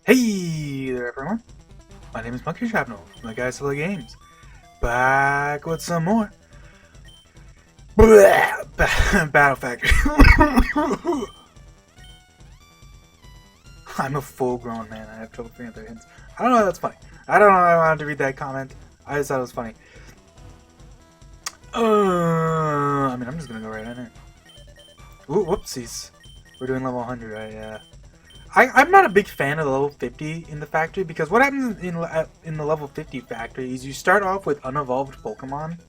Hey there everyone, my name is Monkey Shrapnel from the Guys to the Games, back with some more Battle Factory. I'm a full grown man, I have trouble figuring out their hints. I don't know if that's funny. I don't know why I wanted to read that comment, I just thought it was funny. I'm just gonna go right in it. Ooh, whoopsies. We're doing level 100, right? I'm not a big fan of the level 50 in the factory because what happens in the level 50 factory is you start off with unevolved Pokemon.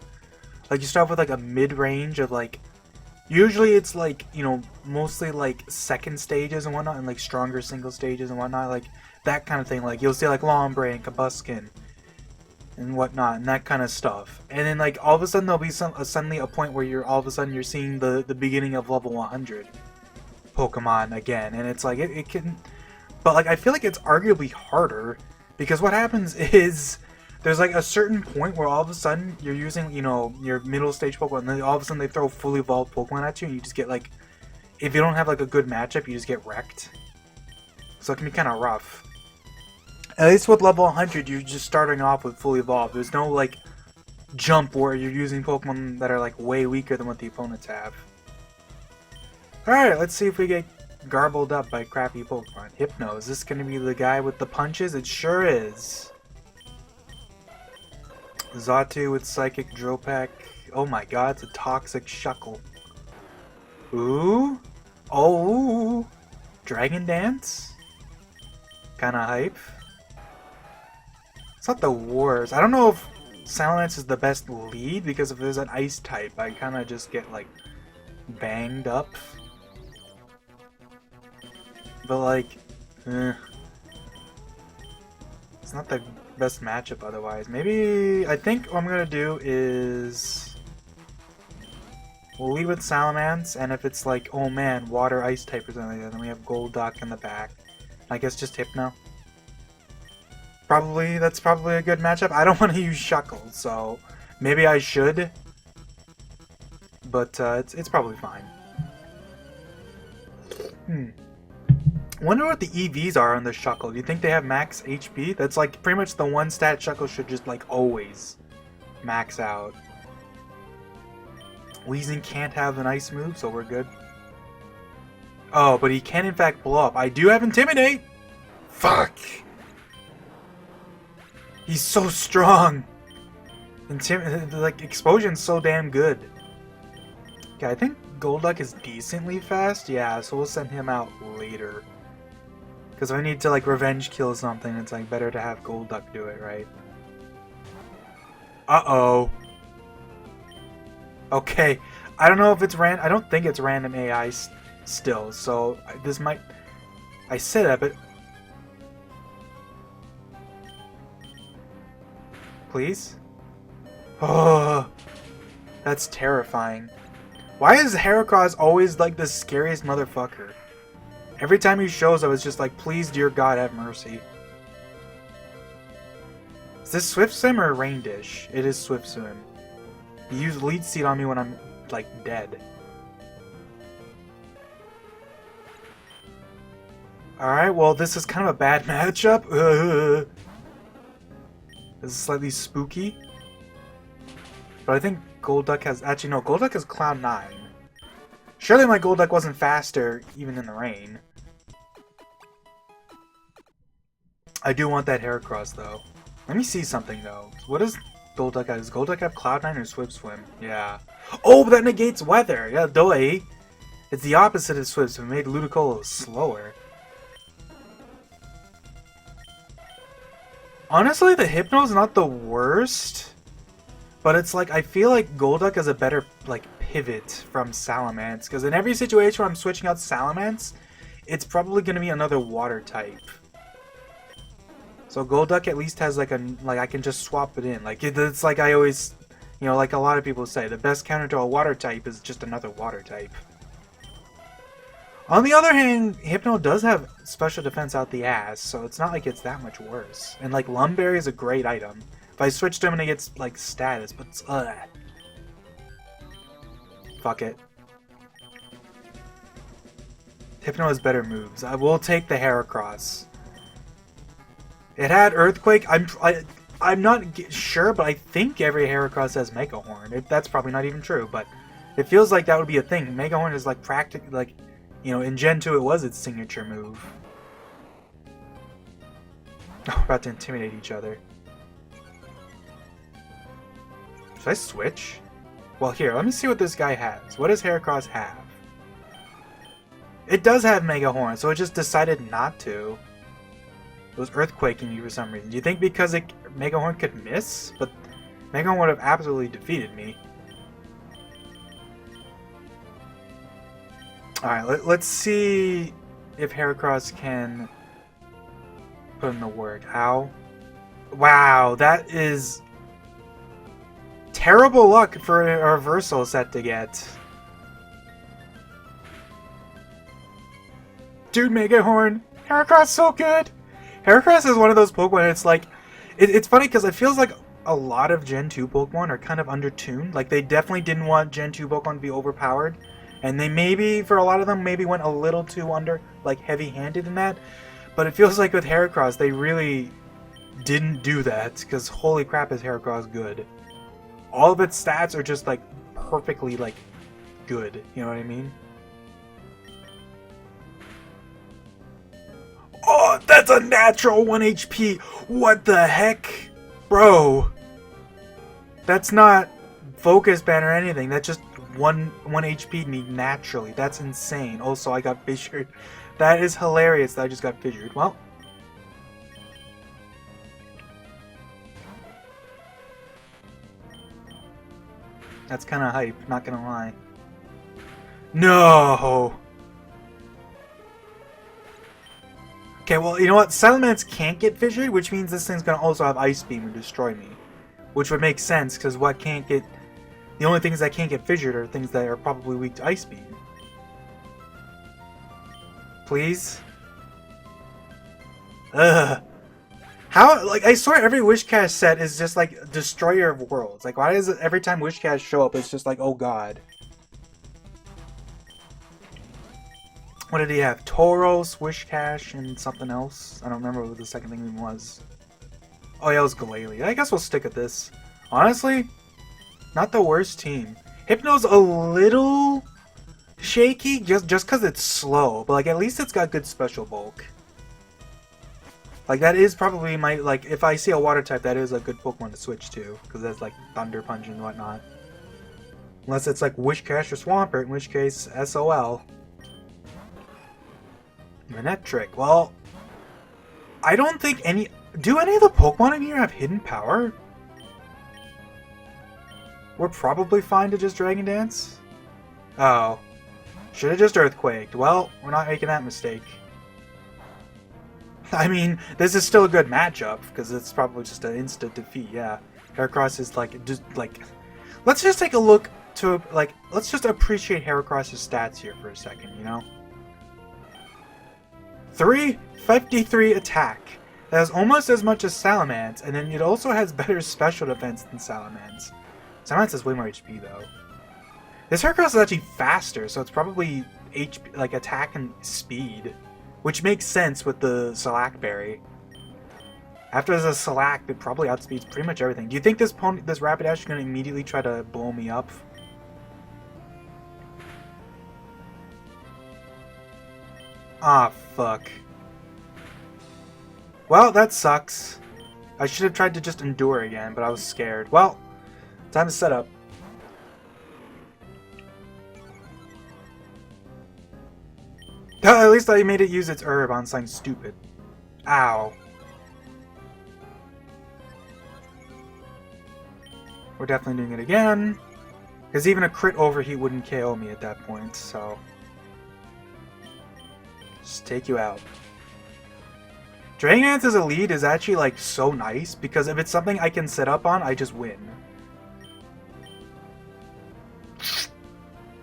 Like you start off with like a mid-range of like, usually it's like, you know, mostly like second stages and whatnot and like stronger single stages and whatnot, like that kind of thing. Like you'll see like Lombre and Kabuskin and whatnot and that kind of stuff. And then like all of a sudden there'll be suddenly a point where you're seeing the beginning of level 100. Pokemon again, and it's like it can, but like I feel like it's arguably harder because what happens is there's like a certain point where all of a sudden you're using, you know, your middle stage Pokemon, and then all of a sudden they throw fully evolved Pokemon at you, and you just get like, if you don't have like a good matchup, you just get wrecked. So it can be kind of rough. At least with level 100, you're just starting off with fully evolved. There's no like jump where you're using Pokemon that are like way weaker than what the opponents have. Alright, let's see if we get garbled up by crappy Pokemon. Hypno, is this going to be the guy with the punches? It sure is. Xatu with Psychic Dropack. Oh my god, it's a Toxic Shuckle. Ooh. Oh. Dragon Dance? Kinda hype. It's not the worst. I don't know if Salamence is the best lead because if there's an Ice type, I kinda just get like banged up. But like, it's not the best matchup otherwise. Maybe, I think what I'm gonna do is we'll lead with Salamence, and if it's like, oh man, water ice type or something like that, then we have Golduck in the back. I guess just Hypno. That's probably a good matchup. I don't want to use Shuckle, so maybe I should. But it's probably fine. Wonder what the EVs are on the Shuckle. Do you think they have max HP? That's like pretty much the one stat Shuckle should just like always max out. Weezing can't have an ice move, so we're good. Oh, but he can in fact blow up. I do have Intimidate! Fuck! He's so strong! Like, Explosion's so damn good. Okay, I think Golduck is decently fast. Yeah, so we'll send him out later. Because if I need to, like, revenge kill something, it's, like, better to have Golduck do it, right? Uh-oh. Okay. I don't know if it's I don't think it's random AI still, so this might... I said that, but... Please? Oh, that's terrifying. Why is Heracross always, like, the scariest motherfucker? Every time he shows up, it's just like, please, dear God, have mercy. Is this Swift Swim or Rain Dish? It is Swift Swim. You use Lead Seed on me when I'm, like, dead. Alright, well, this is kind of a bad matchup. This is slightly spooky. But I think Golduck has... Actually, no, Golduck has Cloud 9. Surely my Golduck wasn't faster, even in the rain. I do want that Heracross, though. Let me see something, though. What does Golduck have? Does Golduck have Cloud9 or Swift Swim? Yeah. Oh, but that negates weather! Yeah, doi. It's the opposite of Swift Swim. It made Ludicolo slower. Honestly, the Hypno's not the worst. But it's like, I feel like Golduck is a better, like, pivot from Salamence. Because in every situation where I'm switching out Salamence, it's probably going to be another water type. So Golduck at least has like I can just swap it in. Like it's like I always, you know, like a lot of people say, the best counter to a water type is just another water type. On the other hand, Hypno does have special defense out the ass, so it's not like it's that much worse. And like Lumberry is a great item. If I switch to him and it gets like status, but fuck it. Hypno has better moves. I will take the Heracross. It had Earthquake. I'm not sure, but I think every Heracross has Mega Horn. That's probably not even true, but it feels like that would be a thing. Mega Horn is like practically like, you know, in Gen 2 it was its signature move. Oh, we're about to intimidate each other. Should I switch? Well, here, let me see what this guy has. What does Heracross have? It does have Mega Horn, so it just decided not to. It was earthquaking you for some reason. Do you think because Mega Horn could miss? But Mega Horn would have absolutely defeated me. Alright, let's see if Heracross can put in the work. Ow. Wow, that is terrible luck for a reversal set to get. Dude, Mega Horn! Heracross so good! Heracross is one of those Pokemon, it's like... It's funny because it feels like a lot of Gen 2 Pokemon are kind of undertuned. Like, they definitely didn't want Gen 2 Pokemon to be overpowered. And they maybe, for a lot of them, maybe went a little too heavy-handed in that. But it feels like with Heracross, they really didn't do that. Because holy crap is Heracross good. All of its stats are just, like, perfectly, like, good. You know what I mean? Oh, that's a natural 1 HP! What the heck? Bro! That's not focus ban or anything. That's just 1 HP me naturally. That's insane. Also, I got fissured. That is hilarious that I just got fissured. Well. That's kind of hype, not gonna lie. No! Okay, well, you know what? Salamence can't get fissured, which means this thing's gonna also have Ice Beam and destroy me. Which would make sense, because what can't get... The only things that can't get fissured are things that are probably weak to Ice Beam. Please? Ugh. How, like, I swear every Wishcash set is just, like, Destroyer of Worlds. Like, why is it every time Wishcash show up, it's just like, oh god. What did he have? Tauros, Wishcash, and something else? I don't remember what the second thing even was. Oh yeah, it was Glalie. I guess we'll stick at this. Honestly, not the worst team. Hypno's a little shaky, just because it's slow, but like at least it's got good special bulk. Like that is probably my, like, if I see a water type, that is a good Pokemon to switch to, because that's like Thunder Punch and whatnot. Unless it's like Wishcash or Swampert, in which case, SOL. Manectric. Well, I don't think any... Do any of the Pokemon in here have hidden power? We're probably fine to just Dragon Dance? Oh. Should have just Earthquaked. Well, we're not making that mistake. I mean, this is still a good matchup, because it's probably just an instant defeat, yeah. Heracross is like, just like... Let's just take a look to, like, let's just appreciate Heracross's stats here for a second, you know? 353 attack. That has almost as much as Salamence, and then it also has better special defense than Salamence. Salamence has way more HP though. This Heracross is actually faster, so it's probably HP, like attack and speed, which makes sense with the Salac Berry. After there's a Salac, it probably outspeeds pretty much everything. Do you think this Rapidash is going to immediately try to blow me up? Ah, fuck. Well, that sucks. I should have tried to just endure again, but I was scared. Well, time to set up. At least I made it use its herb on something stupid. Ow. We're definitely doing it again. Because even a crit overheat wouldn't KO me at that point, so... Just take you out. Dragon Dance as a lead is actually like so nice because if it's something I can set up on, I just win.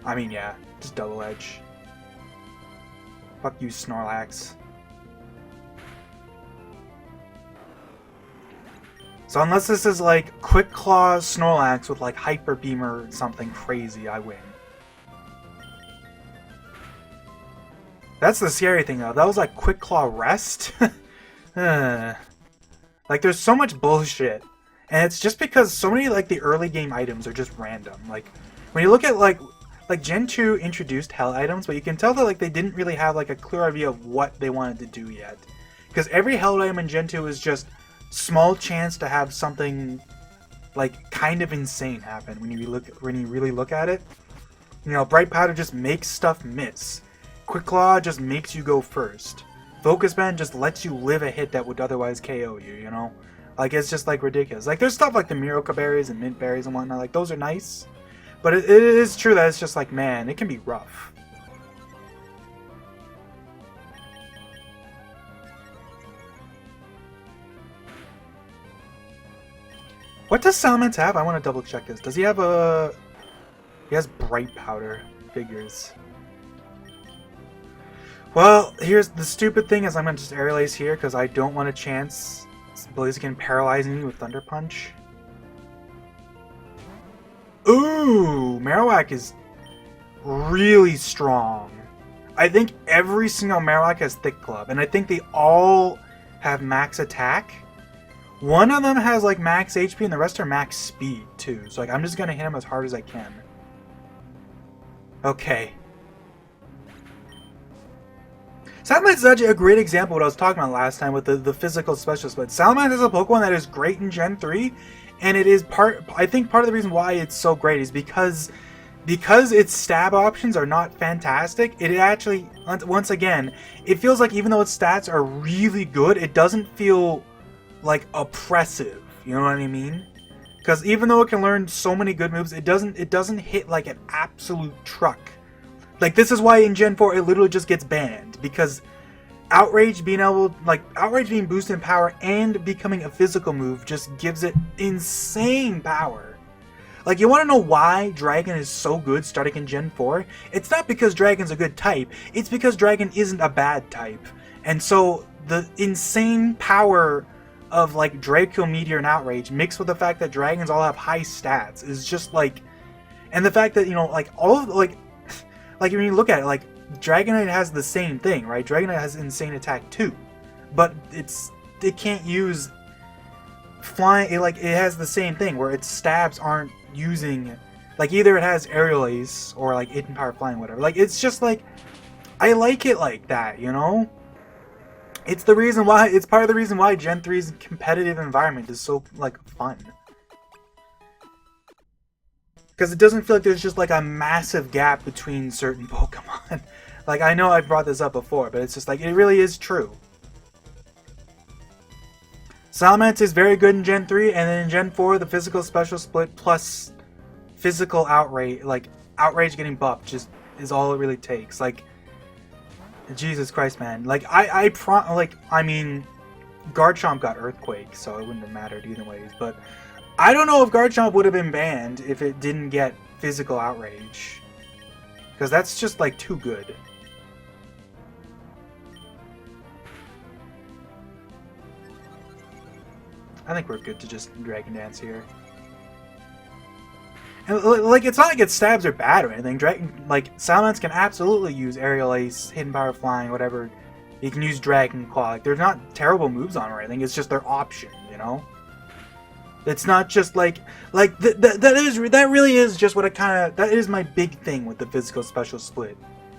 I mean, yeah, just double edge. Fuck you, Snorlax. So unless this is like Quick Claw Snorlax with like Hyper Beam or something crazy, I win. That's the scary thing though. That was like Quick Claw Rest. Like, there's so much bullshit. And it's just because so many, like, the early game items are just random. Like, when you look at, like Gen 2 introduced hell items, but you can tell that, like, they didn't really have, like, a clear idea of what they wanted to do yet. Because every hell item in Gen 2 is just small chance to have something, like, kind of insane happen when you really look at it. You know, Bright Powder just makes stuff miss. Quick Claw just makes you go first. Focus Band just lets you live a hit that would otherwise KO you, you know? Like, it's just, like, ridiculous. Like, there's stuff like the Miracle Berries and Mint Berries and whatnot. Like, those are nice. But it is true that it's just like, man, it can be rough. What does Salamence have? I want to double check this. Does he have a... He has Bright Powder figures. Well, here's the stupid thing is I'm going to just Aerial Ace here because I don't want a chance Blaziken paralyzing me with Thunder Punch. Ooh, Marowak is really strong. I think every single Marowak has Thick Club, and I think they all have max attack. One of them has like max HP, and the rest are max speed too. So like, I'm just gonna hit him as hard as I can. Okay. Salamence is actually a great example of what I was talking about last time with the physical special split. Salamence is a Pokemon that is great in Gen 3. And it is I think part of the reason why it's so great is because its stab options are not fantastic. It actually, once again, it feels like even though its stats are really good, it doesn't feel like oppressive. You know what I mean? Because even though it can learn so many good moves, it doesn't hit like an absolute truck. Like, this is why in Gen 4 it literally just gets banned, because Outrage being boosted in power and becoming a physical move just gives it insane power. Like, you want to know why Dragon is so good starting in Gen 4? It's not because Dragon's a good type, it's because Dragon isn't a bad type. And so the insane power of like Draco, Meteor, and Outrage mixed with the fact that Dragons all have high stats is just like, and the fact that, you know, like all of like when you look at it, like Dragonite has the same thing, right? Dragonite has insane attack too, but it can't use flying. It has the same thing where its stabs aren't using, like, either it has Aerial Ace or like Hidden Power Flying, whatever. Like, it's just like, I like it like that, you know. It's the reason why. It's part of the reason why Gen 3's competitive environment is so like fun. Because it doesn't feel like there's just like a massive gap between certain Pokemon. Like, I know I've brought this up before, but it's just like, it really is true. Salamence is very good in Gen 3, and then in Gen 4, the physical special split plus physical outrage, like, outrage getting buffed just is all it really takes. Like, Jesus Christ, man. Like, I mean, Garchomp got Earthquake, so it wouldn't have mattered either ways, but I don't know if Garchomp would have been banned if it didn't get physical outrage. Because that's just, like, too good. I think we're good to just Dragon Dance here. And, like, it's not like its stabs are bad or anything. Salamence can absolutely use Aerial Ace, Hidden Power Flying, whatever. You can use Dragon Claw. Like, they're not terrible moves on or anything. It's just their option, you know? It's not just that really is just what it kind of, that is my big thing with the physical special split,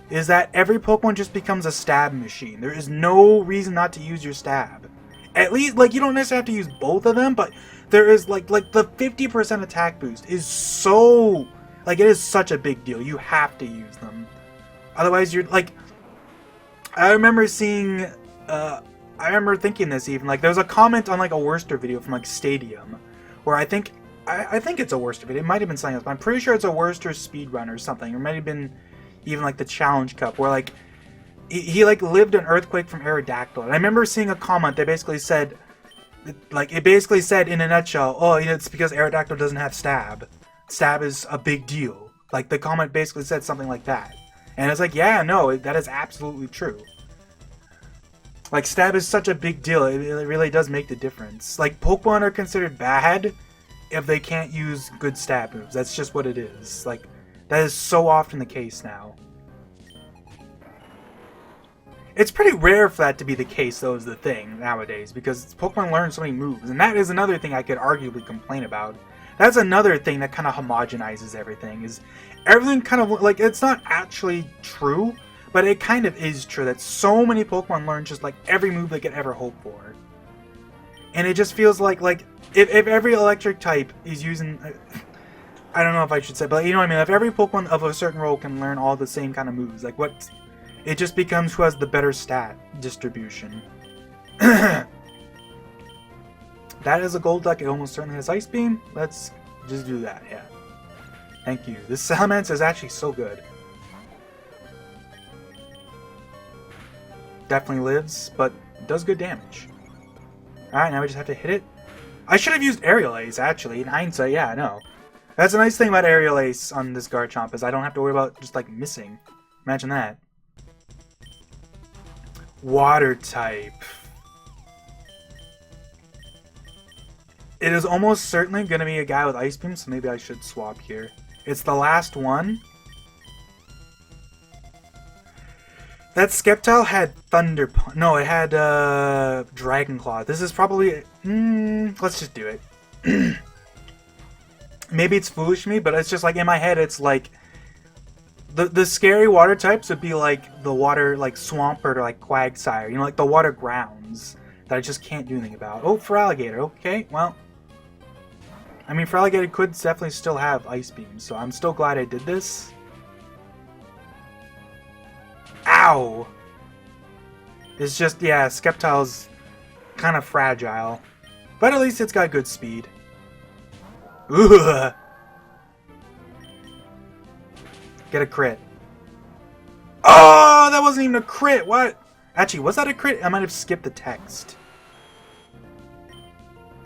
is that every Pokemon just becomes a stab machine. There is no reason not to use your stab. At least, like, you don't necessarily have to use both of them, but there is, like the 50% attack boost is so, like, it is such a big deal. You have to use them. Otherwise, you're, like, I remember seeing, I remember thinking this even, like, there was a comment on, like, a Worcester video from, like, Stadium, where I think it's a Worcester video. It might have been something else, but I'm pretty sure it's a Worcester speedrun or something. It might have been even, like, the Challenge Cup, where, like, he like, lived an earthquake from Aerodactyl. And I remember seeing a comment that basically said, like, it basically said in a nutshell, oh, you know, it's because Aerodactyl doesn't have stab. Stab is a big deal. Like, the comment basically said something like that. And it's like, yeah, no, that is absolutely true. Like, stab is such a big deal. It really does make the difference. Like, Pokemon are considered bad if they can't use good stab moves. That's just what it is. Like, that is so often the case now. It's pretty rare for that to be the case, though, is the thing nowadays, because Pokemon learn so many moves, and that is another thing I could arguably complain about. That's another thing that kind of homogenizes everything, is everything kind of, like, it's not actually true, but it kind of is true that so many Pokemon learn just, like, every move they could ever hope for. And it just feels like if every electric type is using... I don't know if I should say, but you know what I mean? If every Pokemon of a certain role can learn all the same kind of moves, like, what... It just becomes who has the better stat distribution. That is a Golduck. It almost certainly has Ice Beam. Let's just do that, yeah. Thank you. This Salamence is actually so good. Definitely lives, but does good damage. Alright, now we just have to hit it. I should have used Aerial Ace, actually. In hindsight, yeah, I know. That's a nice thing about Aerial Ace on this Garchomp, is I don't have to worry about just, like, missing. Imagine that. Water type. It is almost certainly going to be a guy with Ice Beam, so maybe I should swap here. It's the last one. That Sceptile had Thunder... No, it had Dragon Claw. This is probably... let's just do it. Maybe it's foolish of me, but it's just like in my head, it's like... The scary water types would be like the water, like Swampert or like Quagsire. You know, like the water grounds that I just can't do anything about. Oh, for Alligator. Okay, well. I mean, for Alligator could definitely still have Ice Beam, so I'm still glad I did this. Ow! It's just, yeah, Sceptile's kind of fragile. But at least it's got good speed. Ugh! Get a crit. Oh, that wasn't even a crit. What? Actually, was that a crit? I might have skipped the text.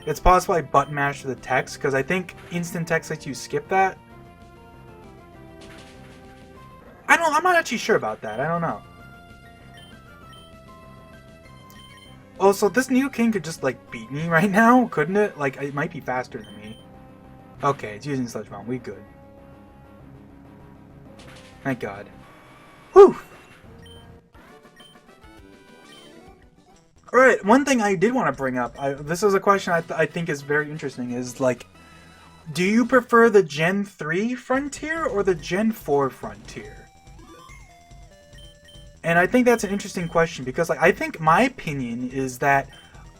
It's possible I button mashed the text, because I think instant text lets you skip that. I'm not actually sure about that. I don't know. Oh, so this Nidoking could just, like, beat me right now, couldn't it? Like, it might be faster than me. Okay, it's using Sludge Bomb. We good. Thank God. Whew! Alright, one thing I did want to bring up, this is a question I think is very interesting, is like, do you prefer the Gen 3 Frontier or the Gen 4 Frontier? And I think that's an interesting question, because like I think my opinion is that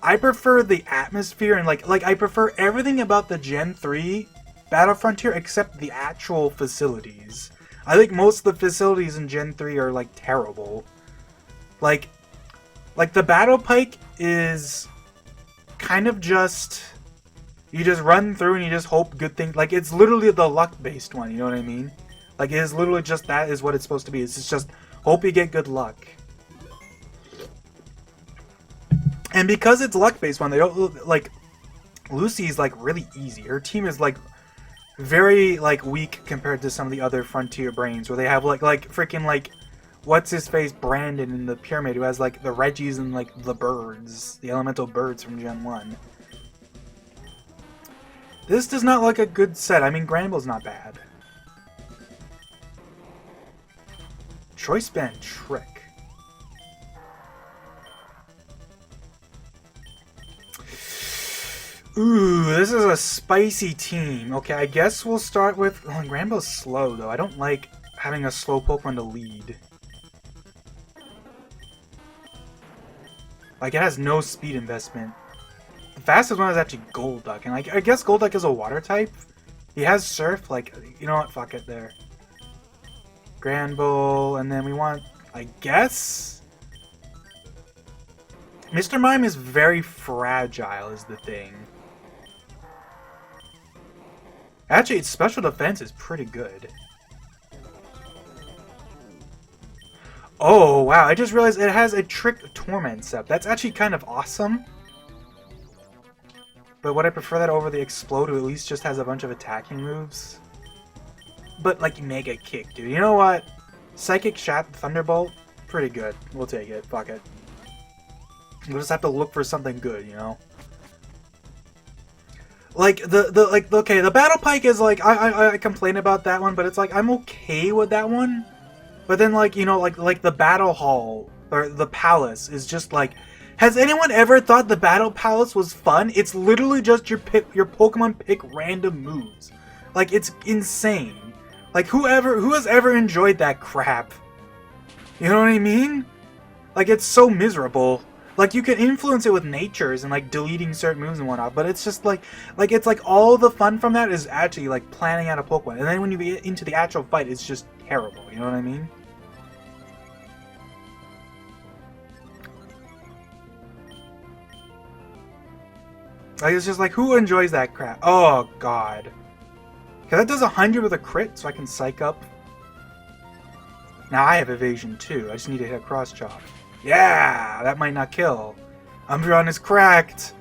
I prefer the atmosphere and like I prefer everything about the Gen 3 Battle Frontier except the actual facilities. I think most of the facilities in Gen 3 are, like, terrible. Like the Battle Pike is kind of just... You just run through and you just hope good things... Like, it's literally the luck-based one, you know what I mean? Like, it is literally just that is what it's supposed to be. It's just hope you get good luck. And because it's luck-based one, they don't... Like, Lucy's, like, really easy. Her team is, like... very, like, weak compared to some of the other Frontier brains, where they have, like freaking, like, what's-his-face Brandon in the Pyramid, who has, like, the Reggies and, like, the birds, the elemental birds from Gen 1. This does not look a good set. I mean, Granbull's not bad. Choice Band Trick. Ooh, this is a spicy team. Okay, I guess we'll start with... Oh, Granbull's slow, though. I don't like having a slow Pokemon to lead. Like, it has no speed investment. The fastest one is actually Golduck, and like, I guess Golduck is a water type. He has Surf, like, you know what? Fuck it, there. Granbull, and then we want, I guess... Mr. Mime is very fragile, is the thing. Actually, its special defense is pretty good. Oh, wow. I just realized it has a Trick Torment Sep. That's actually kind of awesome. But would I prefer that over the Explode, who at least just has a bunch of attacking moves? But, like, Mega Kick, dude. You know what? Psychic Shot Thunderbolt? Pretty good. We'll take it. Fuck it. We'll just have to look for something good, you know? Like, okay, the Battle Pike is, like, I complain about that one, but it's, like, I'm okay with that one. But then, like, you know, like the Battle Hall or the palace is just like, has anyone ever thought the battle palace was fun? It's literally just your Pokemon pick random moves. Like, it's insane. Like, who has ever enjoyed that crap? You know what I mean? Like, it's so miserable. Like, you can influence it with natures and, like, deleting certain moves and whatnot, but it's just, it's like all the fun from that is actually, like, planning out a Pokemon. And then when you get into the actual fight, it's just terrible. You know what I mean? Like, it's just like, who enjoys that crap? Oh, God. Okay, that does 100 with a crit, so I can psych up. Now I have evasion, too. I just need to hit a cross chop. Yeah! That might not kill. Umbreon is cracked.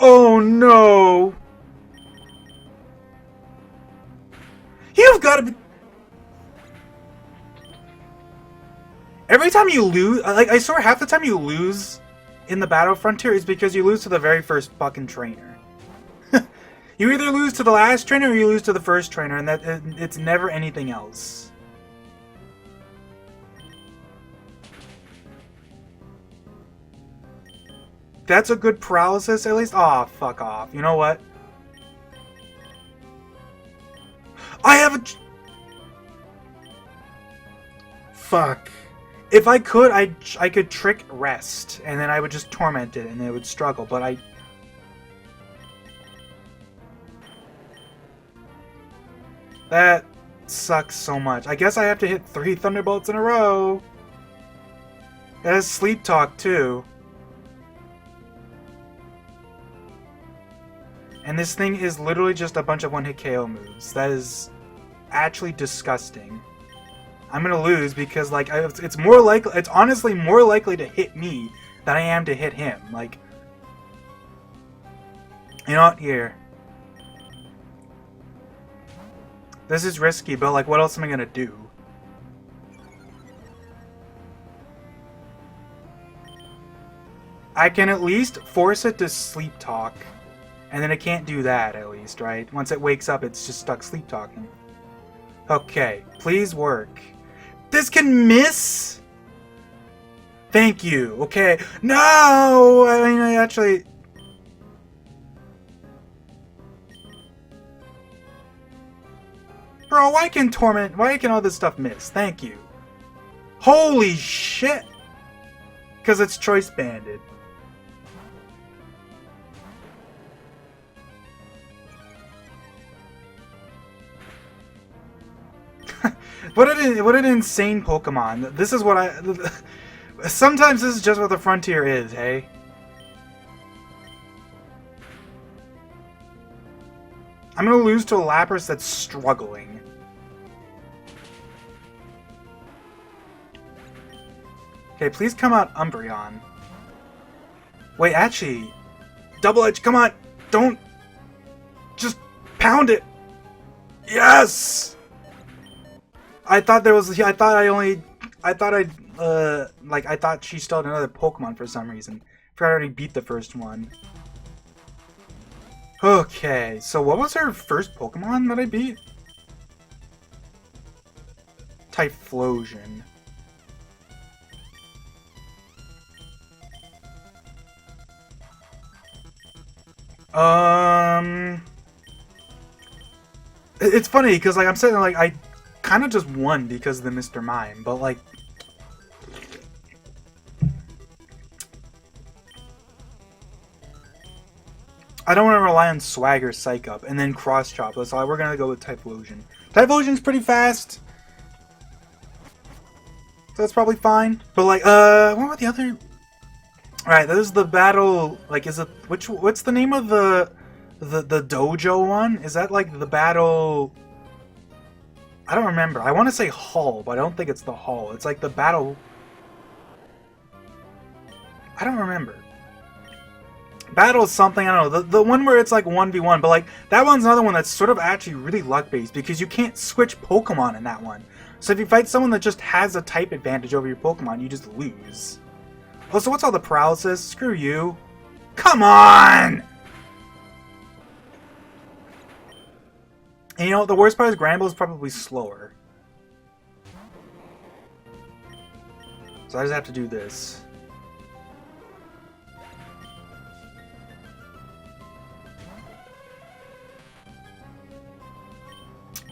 Oh, no! You've got to be... Every time you lose... Like, I swear half the time you lose in the Battle Frontier is because you lose to the very first fucking trainer. You either lose to the last trainer or you lose to the first trainer, and it's never anything else. That's a good paralysis, at least? Aw, oh, fuck off. You know what? I have a... Fuck. If I could, I could trick Rest, and then I would just torment it, and it would struggle, but I... That sucks so much. I guess I have to hit 3 Thunderbolts in a row. That has Sleep Talk, too. And this thing is literally just a bunch of one-hit KO moves. That is actually disgusting. I'm gonna lose because, like, it's more likely. It's honestly more likely to hit me than I am to hit him. Like, you know what? Here. This is risky, but, like, what else am I gonna do? I can at least force it to sleep talk. And then it can't do that, at least, right? Once it wakes up, it's just stuck sleep talking. Okay, please work. This can miss? Thank you. Okay. No! I mean, I actually... Bro, why can all this stuff miss? Thank you. Holy shit! Because it's choice banded. What an insane Pokemon. This is what sometimes this is just what the Frontier is, hey? I'm gonna lose to a Lapras that's struggling. Okay, please come out Umbreon. Wait, actually... Double Edge, come on! Don't... Just pound it! Yes! I thought there was... I thought she stole another Pokemon for some reason. I already beat the first one. Okay, so what was her first Pokemon that I beat? Typhlosion. It's funny because, like, I'm sitting there, like, I kind of just won because of the Mr. Mime, but, like, I don't want to rely on Swagger, Psych Up, and then Cross Chop. So we're gonna go with Typhlosion. Typhlosion's pretty fast, so that's probably fine. But, like, what about the other? All right, this is the battle. Like, is it what's the name of the dojo one? Is that, like, the battle? I don't remember. I want to say Hall, but I don't think it's the Hall. It's like the battle. I don't remember. Battle something, I don't know. The one where it's like 1v1, but, like, that one's another one that's sort of actually really luck-based because you can't switch Pokemon in that one. So if you fight someone that just has a type advantage over your Pokemon, you just lose. Oh, so what's all the paralysis? Screw you. Come on! And, you know, the worst part is Granbull is probably slower. So I just have to do this.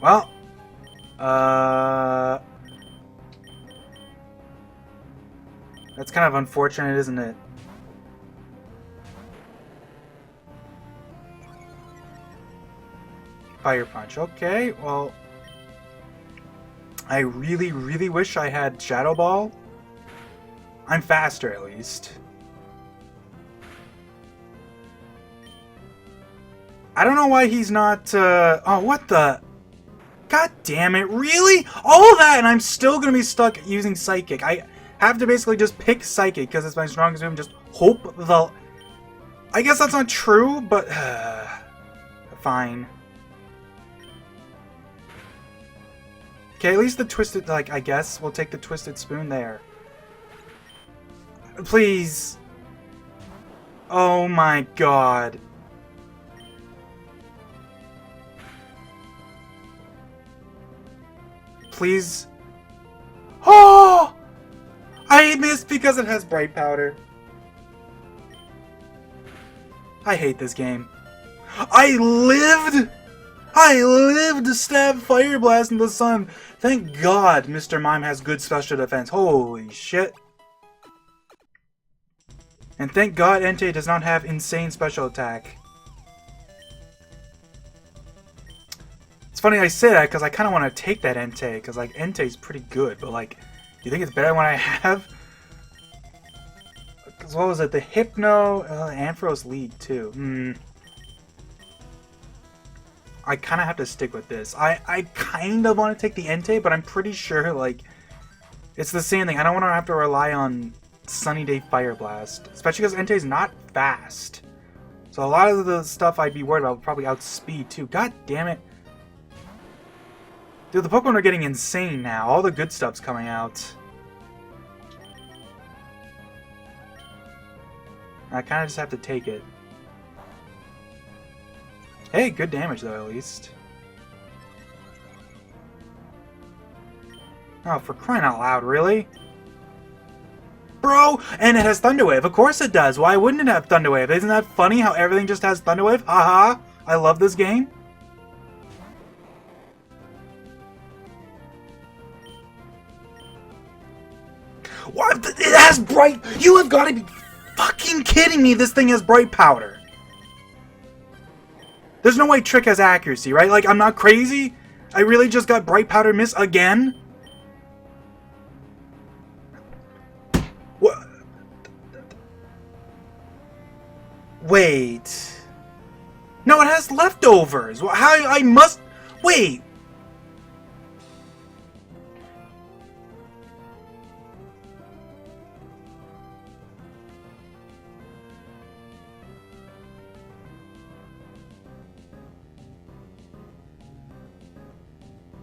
Well, that's kind of unfortunate, isn't it? Fire Punch. Okay, well, I really, really wish I had Shadow Ball. I'm faster, at least. I don't know why he's not, oh, what the? God damn it, really? All of that, and I'm still gonna be stuck using Psychic. I have to basically just pick Psychic, because it's my strongest move, and just hope the... I guess that's not true, but... fine. Okay, at least the Twisted, like, I guess we'll take the Twisted Spoon there. Please. Oh my god. Please. Oh! I missed because it has Bright Powder. I hate this game. I lived to stab Fire Blast in the sun. Thank God Mr. Mime has good special defense. Holy shit. And thank God Entei does not have insane special attack. It's funny I say that because I kind of want to take that Entei, because like Entei's pretty good, but like, you think it's better when I have? Because what was it? The Hypno, Ampharos lead too. I kind of have to stick with this. I kind of want to take the Entei, but I'm pretty sure like it's the same thing. I don't want to have to rely on Sunny Day Fire Blast, especially because Entei's not fast. So a lot of the stuff I'd be worried about would probably outspeed too. God damn it. Dude, the Pokemon are getting insane now. All the good stuff's coming out. I kind of just have to take it. Hey, good damage though, at least. Oh, for crying out loud, really? Bro! And it has Thunder Wave. Of course it does. Why wouldn't it have Thunder Wave? Isn't that funny how everything just has Thunder Wave? Haha! I love this game. What? It has Bright... You have got to be fucking kidding me. This thing has Bright Powder. There's no way Trick has accuracy, right? Like, I'm not crazy? I really just got Bright Powder miss again? What? Wait. No, it has leftovers. How I must... Wait.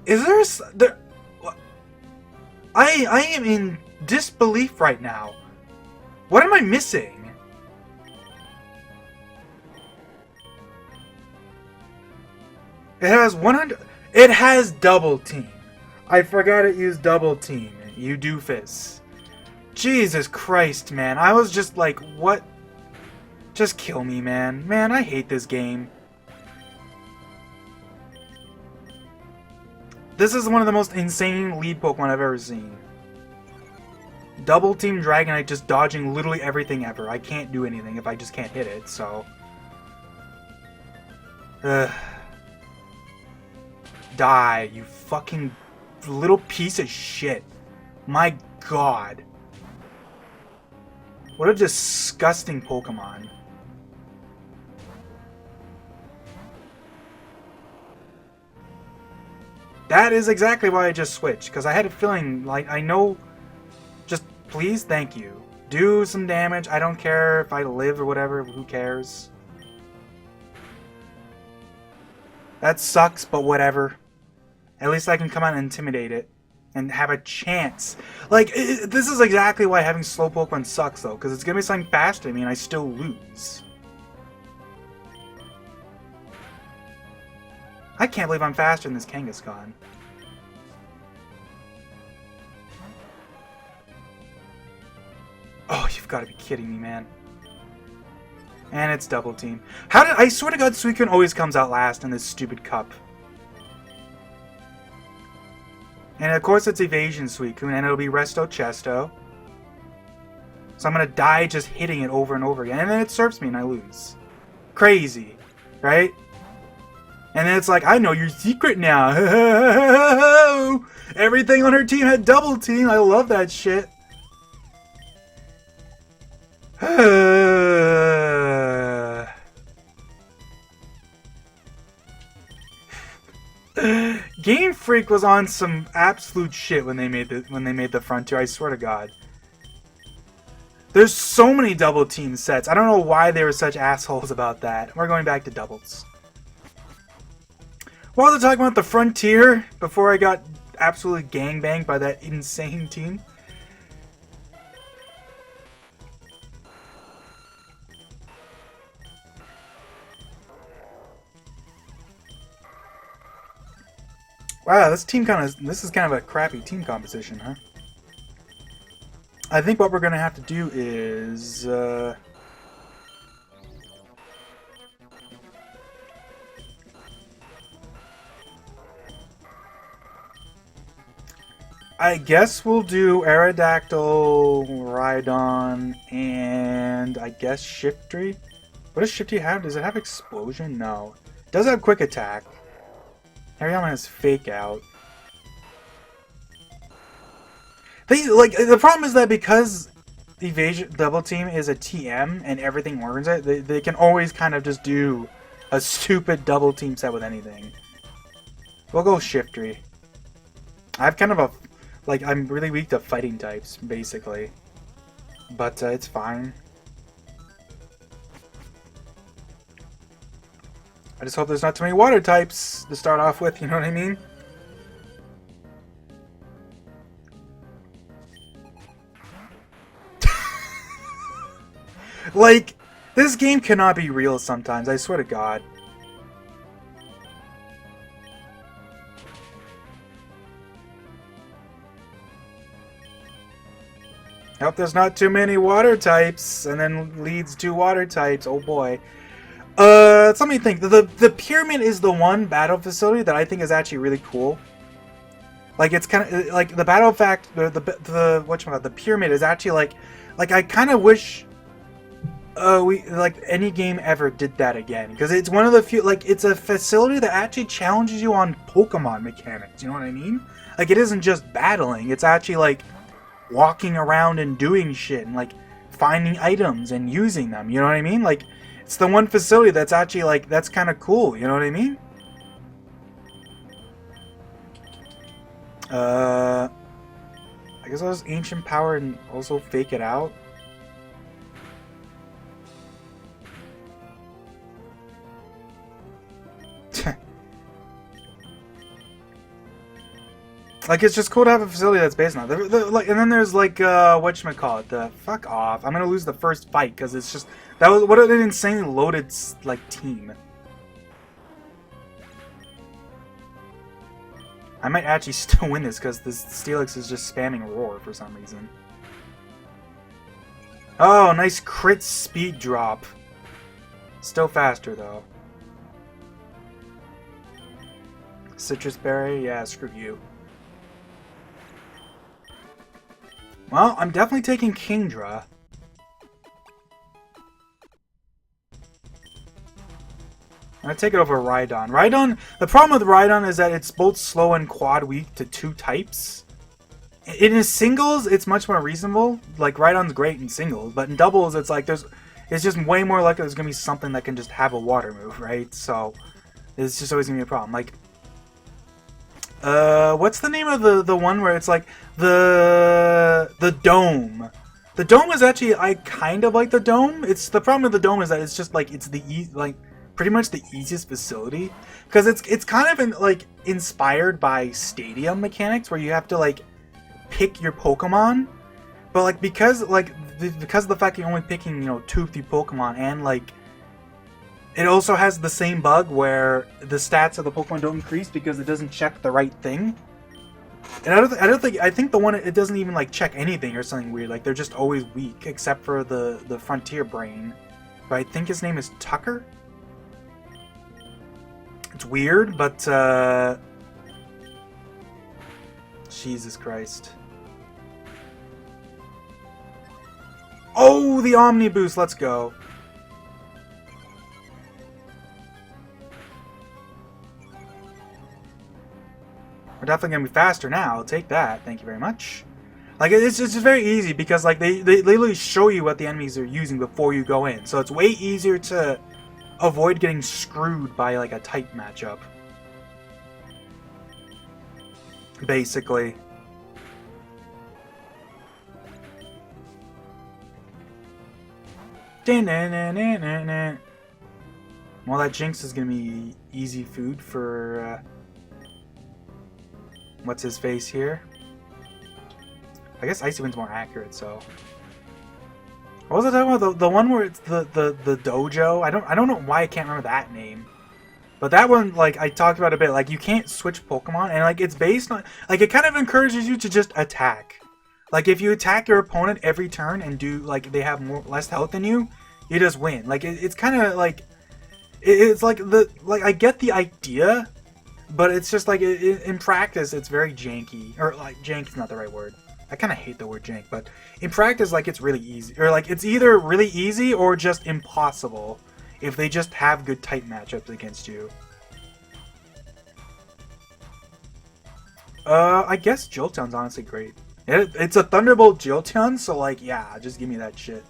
Is there... I am in disbelief right now. What am I missing? It has 100... It has Double Team. I forgot it used Double Team, you doofus. Jesus Christ, man. I was just like, what? Just kill me, man. Man, I hate this game. This is one of the most insane lead Pokemon I've ever seen. Double Team Dragonite just dodging literally everything ever. I can't do anything if I just can't hit it, so... Die, you fucking little piece of shit. My god. What a disgusting Pokemon. That is exactly why I just switched, because I had a feeling, like, I know... Just, please, thank you. Do some damage. I don't care if I live or whatever. Who cares? That sucks, but whatever. At least I can come out and intimidate it. And have a chance. Like, this is exactly why having slow Pokemon sucks, though. Because it's going to be something faster than me, and I still lose. I can't believe I'm faster than this Kangaskhan. You've got to be kidding me, man. And it's double team. How did I swear to God, Suicune always comes out last in this stupid cup. And of course it's Evasion Suicune, and it'll be Resto Chesto. So I'm gonna die just hitting it over and over again, and then it surfs me and I lose. Crazy, right? And then it's like, I know your secret now. Everything on her team had double team. I love that shit. Game Freak was on some absolute shit when they made the Frontier. I swear to God. There's so many double team sets. I don't know why they were such assholes about that. We're going back to doubles. While they're talking about the Frontier, before I got absolutely gangbanged by that insane team. Wow, this is kind of a crappy team composition, huh? I think what we're gonna have to do is I guess we'll do Aerodactyl, Rhydon, and I guess Shiftry. What does Shiftry have? Does it have Explosion? No. It does have Quick Attack. Hariyama has Fake Out. The problem is that because Evasion Double Team is a TM and everything learns it, they can always kind of just do a stupid double team set with anything. We'll go Shiftry. I have kind of a... I'm really weak to fighting types, basically. But it's fine. I just hope there's not too many water types to start off with, you know what I mean? This game cannot be real sometimes, I swear to God. I hope there's not too many water types, and then leads to water types, oh boy. Let me think. The pyramid is the one battle facility that I think is actually really cool. It's kind of like the battle fact. The pyramid is actually I kind of wish any game ever did that again, because it's one of the few it's a facility that actually challenges you on Pokemon mechanics. You know what I mean? It isn't just battling. It's actually walking around and doing shit and finding items and using them. You know what I mean? It's the one facility that's actually, that's kind of cool, you know what I mean? I guess I'll just Ancient Power and also Fake It Out. It's just cool to have a facility that's based on it. And then there's, whatchamacallit, fuck off. I'm gonna lose the first fight, because it's just... what an insanely loaded, team. I might actually still win this, because this Steelix is just spamming Roar for some reason. Oh, nice crit speed drop. Still faster, though. Citrus Berry? Yeah, screw you. Well, I'm definitely taking Kingdra. I'm gonna take it over Rhydon. Rhydon, the problem with Rhydon is that it's both slow and quad weak to two types. In his singles, it's much more reasonable. Rhydon's great in singles, but in doubles, it's it's just way more likely there's gonna be something that can just have a water move, right? So, it's just always gonna be a problem. What's the name of the one where it's the dome? The dome is actually, I kind of like the dome. The problem with the dome is that it's just it's the pretty much the easiest facility, because it's kind of inspired by stadium mechanics where you have to pick your Pokemon, but because of the fact you're only picking 2 or 3 Pokemon, and it also has the same bug where the stats of the Pokemon don't increase because it doesn't check the right thing. And I don't think, I think the one, it doesn't even like check anything or something weird. Like they're just always weak, except for the Frontier Brain. But I think his name is Tucker? It's weird, but Jesus Christ. Oh, the Omni Boost, let's go. We're definitely gonna be faster now. I'll take that. Thank you very much. Like, it's just very easy because, like, they literally show you what the enemies are using before you go in. So it's way easier to avoid getting screwed by, like, a type matchup. Basically. Well, that Jinx is gonna be easy food for, what's his face here? I guess Icy Wind's more accurate, so. What was I talking about? The one where it's the dojo? I don't know why I can't remember that name. But that one, like, I talked about a bit. Like, you can't switch Pokemon, and, like, it's based on... Like, it kind of encourages you to just attack. Like, if you attack your opponent every turn and do, like, they have less health than you, you just win. Like, it's kind of, like... It's like, I get the idea, but it's just, like, in practice, it's very janky. Or, like, jank is not the right word. I kind of hate the word jank, but in practice, like, it's really easy. Or, like, it's either really easy or just impossible if they just have good type matchups against you. I guess Jolteon's honestly great. It's a Thunderbolt Jolteon, so, like, yeah, just give me that shit.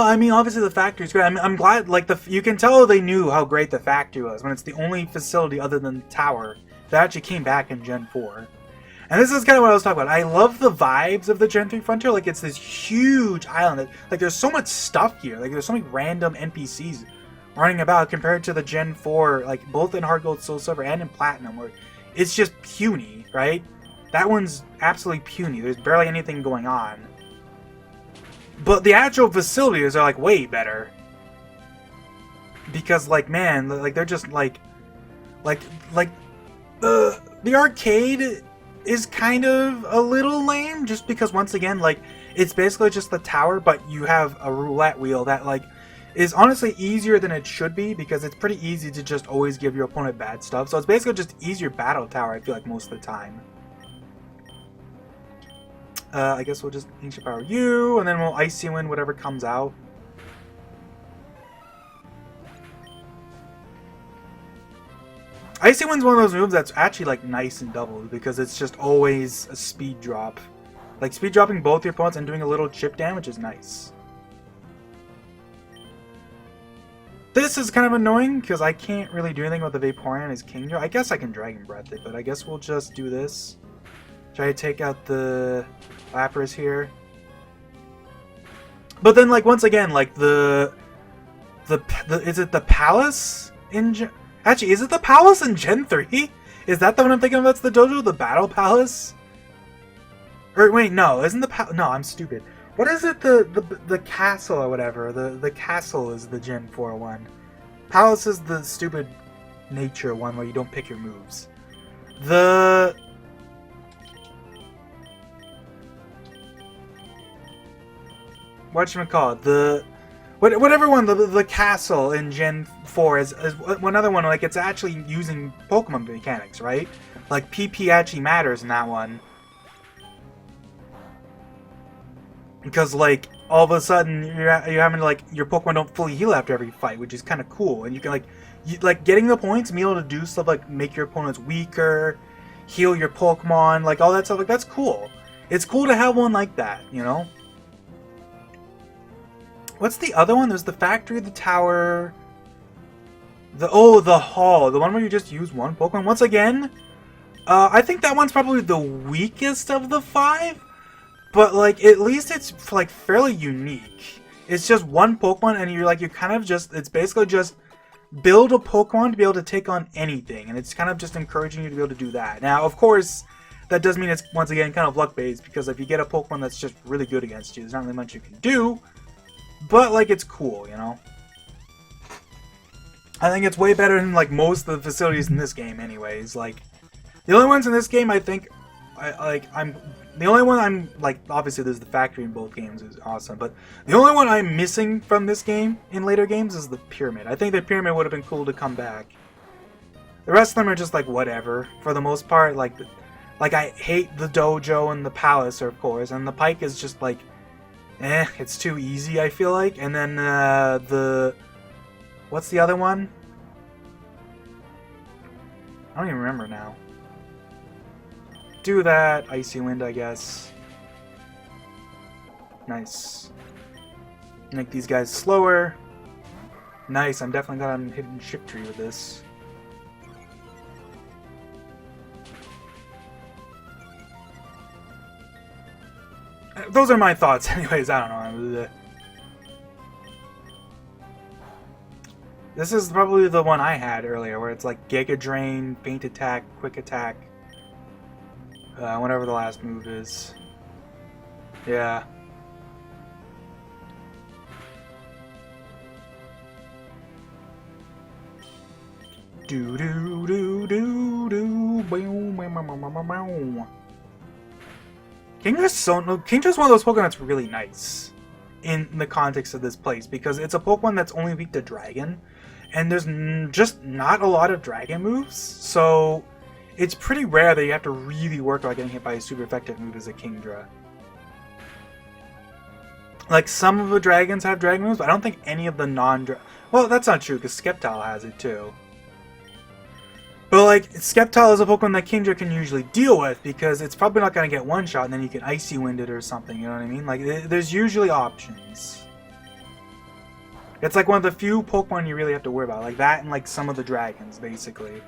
I mean, obviously the factory's great. I'm glad, like, you can tell they knew how great the factory was when it's the only facility other than the tower that actually came back in Gen 4. And this is kind of what I was talking about. I love the vibes of the Gen 3 Frontier. Like, it's this huge island. Like, there's so much stuff here. Like, there's so many random NPCs running about compared to the Gen 4, like, both in Hard Gold, Soul Silver, and in Platinum, where it's just puny, right? That one's absolutely puny. There's barely anything going on. But the actual facilities are, like, way better. Because, like, man, like, they're just, like, the arcade is kind of a little lame, just because, once again, like, it's basically just the tower, but you have a roulette wheel that, like, is honestly easier than it should be, because it's pretty easy to just always give your opponent bad stuff. So it's basically just easier battle tower, I feel like, most of the time. I guess we'll just Ancient Power you, and then we'll Icy Wind whatever comes out. Icy Wind's one of those moves that's actually, like, nice and doubled, because it's just always a speed drop. Like, speed dropping both your opponents and doing a little chip damage is nice. This is kind of annoying, because I can't really do anything with the Vaporeon as Kingdra. I guess I can Dragon Breath it, but I guess we'll just do this. Try to take out the Lapras here. But then, like, once again, like, is it the Palace in actually, is it the Palace in Gen 3? Is that the one I'm thinking of? That's the dojo? The Battle Palace? Or, wait, no, isn't the no, I'm stupid. What is it? The castle or whatever. The castle is the Gen 4 one. Palace is the stupid nature one where you don't pick your moves. Whatchamacallit? Whatever one, the castle in Gen 4 is one other one, like, it's actually using Pokemon mechanics, right? Like, PP actually matters in that one. Because, like, all of a sudden, you're having to, like, your Pokemon don't fully heal after every fight, which is kind of cool. And you can, like, getting the points, being able to do stuff like make your opponents weaker, heal your Pokemon, like, all that stuff, like, that's cool. It's cool to have one like that, you know? What's the other one? There's the factory, the tower, the hall, the one where you just use one Pokemon. Once again, I think that one's probably the weakest of the 5, but, like, at least it's, like, fairly unique. It's just one Pokemon, and you're kind of just, it's basically just build a Pokemon to be able to take on anything, and it's kind of just encouraging you to be able to do that. Now, of course, that does mean it's, once again, kind of luck-based, because if you get a Pokemon that's just really good against you, there's not really much you can do. But, like, it's cool, you know? I think it's way better than like most of the facilities in this game anyways. Like the only ones in this game I think the only one I'm like, obviously there's the factory in both games is awesome, but the only one I'm missing from this game in later games is the pyramid. I think the pyramid would have been cool to come back. The rest of them are just like whatever for the most part. Like I hate the dojo and the palace, of course, and the pike is just like, it's too easy. I feel like, and then what's the other one? I don't even remember now. Do that. Icy Wind, I guess. Nice. Make these guys slower. Nice, I'm definitely got a hidden shift tree with this. Those are my thoughts anyways, I don't know. This is probably the one I had earlier, where it's like Giga Drain, Faint Attack, Quick Attack. Whatever the last move is. Yeah. Do do do do do. Kingdra's one of those Pokemon that's really nice in the context of this place because it's a Pokemon that's only weak to Dragon, and there's just not a lot of Dragon moves, so it's pretty rare that you have to really work on getting hit by a super effective move as a Kingdra. Like, some of the dragons have dragon moves, but I don't think any of the well, that's not true, because Sceptile has it too. But, like, Sceptile is a Pokemon that Kingdra can usually deal with, because it's probably not going to get one shot, and then you can Icy Wind it or something, you know what I mean? Like, there's usually options. It's like one of the few Pokemon you really have to worry about, like that and, like, some of the dragons, basically.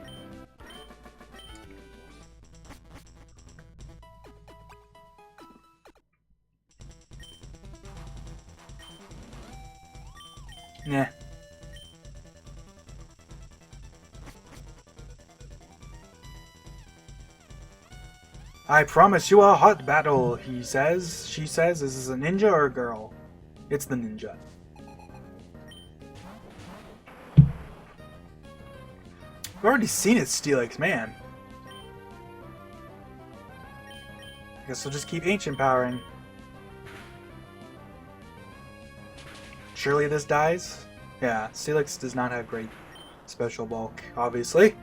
Yeah. I promise you a hot battle, he says. She says, is this a ninja or a girl? It's the ninja. I've already seen it, Steelix, man. I guess we'll just keep ancient powering. Surely this dies? Yeah, Steelix does not have great special bulk, obviously.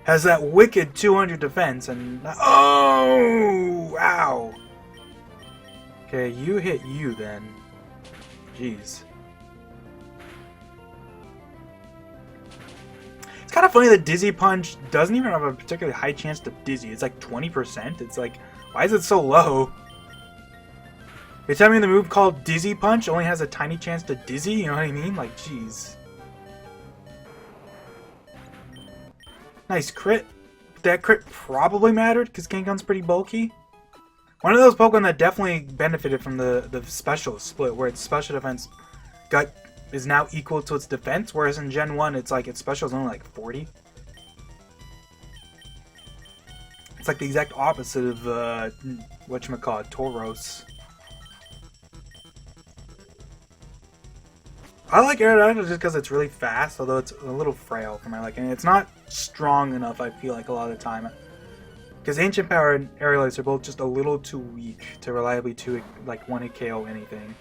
Has that wicked 200 defense and... Oh! Ow! Okay, you hit you then. Jeez. It's kind of funny that Dizzy Punch doesn't even have a particularly high chance to Dizzy. It's like 20%. It's like, why is it so low? You're telling me the move called Dizzy Punch only has a tiny chance to Dizzy? You know what I mean? Like, jeez. Nice crit. That crit probably mattered because Kangaskhan's pretty bulky. One of those Pokemon that definitely benefited from the special split, where its special defense is now equal to its defense, whereas in Gen 1 it's like its special is only like 40. It's like the exact opposite of whatchamacallit, Tauros. I like Aerodactyl just because it's really fast, although it's a little frail for my liking. It's not strong enough, I feel like, a lot of the time. Because Ancient Power and Aerialize are both just a little too weak to reliably like one-hit KO anything.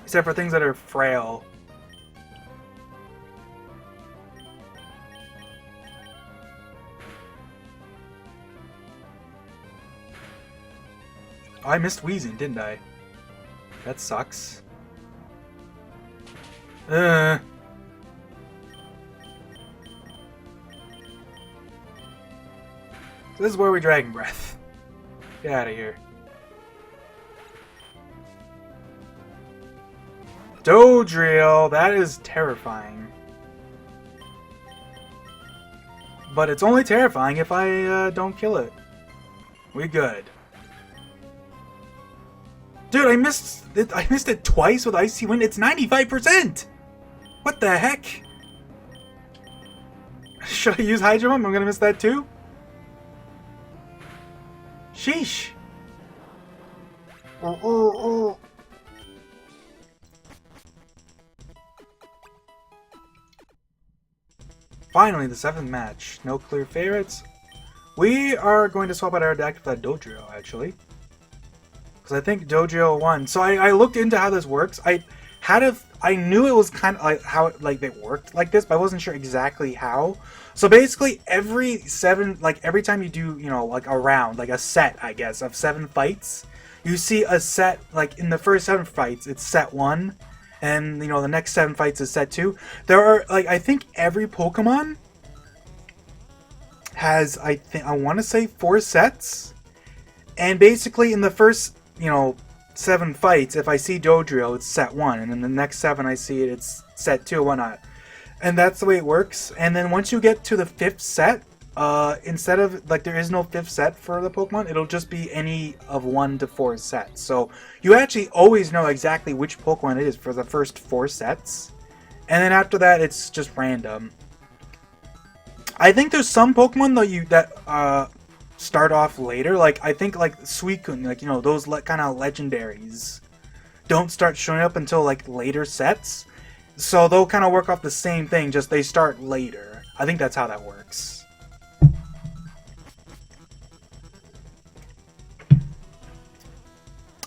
Except for things that are frail. Oh, I missed Wheezing, didn't I? That sucks. This is where we Dragon Breath. Get out of here. Dodrill, that is terrifying. But it's only terrifying if I don't kill it. We good. Dude, I missed it twice with Icy Wind. It's 95%! What the heck? Should I use Hydro Pump? I'm gonna miss that too? Sheesh. Finally, the 7th match. No clear favorites. We are going to swap out our deck with that Dojo, actually. Because I think Dojo won. So I looked into how this works. I knew it was kind of like how it worked like this, but I wasn't sure exactly how. So basically, every time you do, like a round, like a set, I guess, of 7 fights, you see a set, like in the first 7 fights, it's set 1, and the next 7 fights is set 2. There are, I think every Pokemon has, I want to say 4 sets, and basically in the first, 7 fights, if I see Dodrio, it's set 1, and then the next 7 I see it, it's set 2, whatnot. And that's the way it works. And then once you get to the 5th set, instead of, there is no 5th set for the Pokemon, it'll just be any of 1 to 4 sets. So you actually always know exactly which Pokemon it is for the first 4 sets. And then after that, it's just random. I think there's some Pokemon that start off later. I think Suicune, those kind of legendaries don't start showing up until later sets. So they'll kind of work off the same thing, just they start later. I think that's how that works.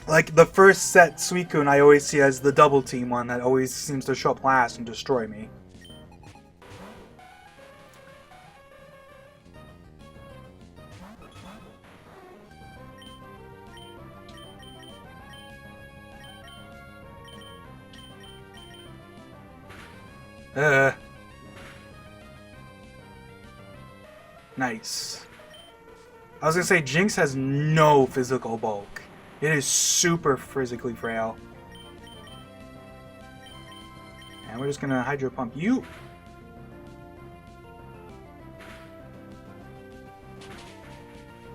The first set Suicune I always see as the double team one that always seems to show up last and destroy me. Nice. I was gonna say, Jinx has no physical bulk. It is super physically frail. And we're just gonna Hydro Pump you.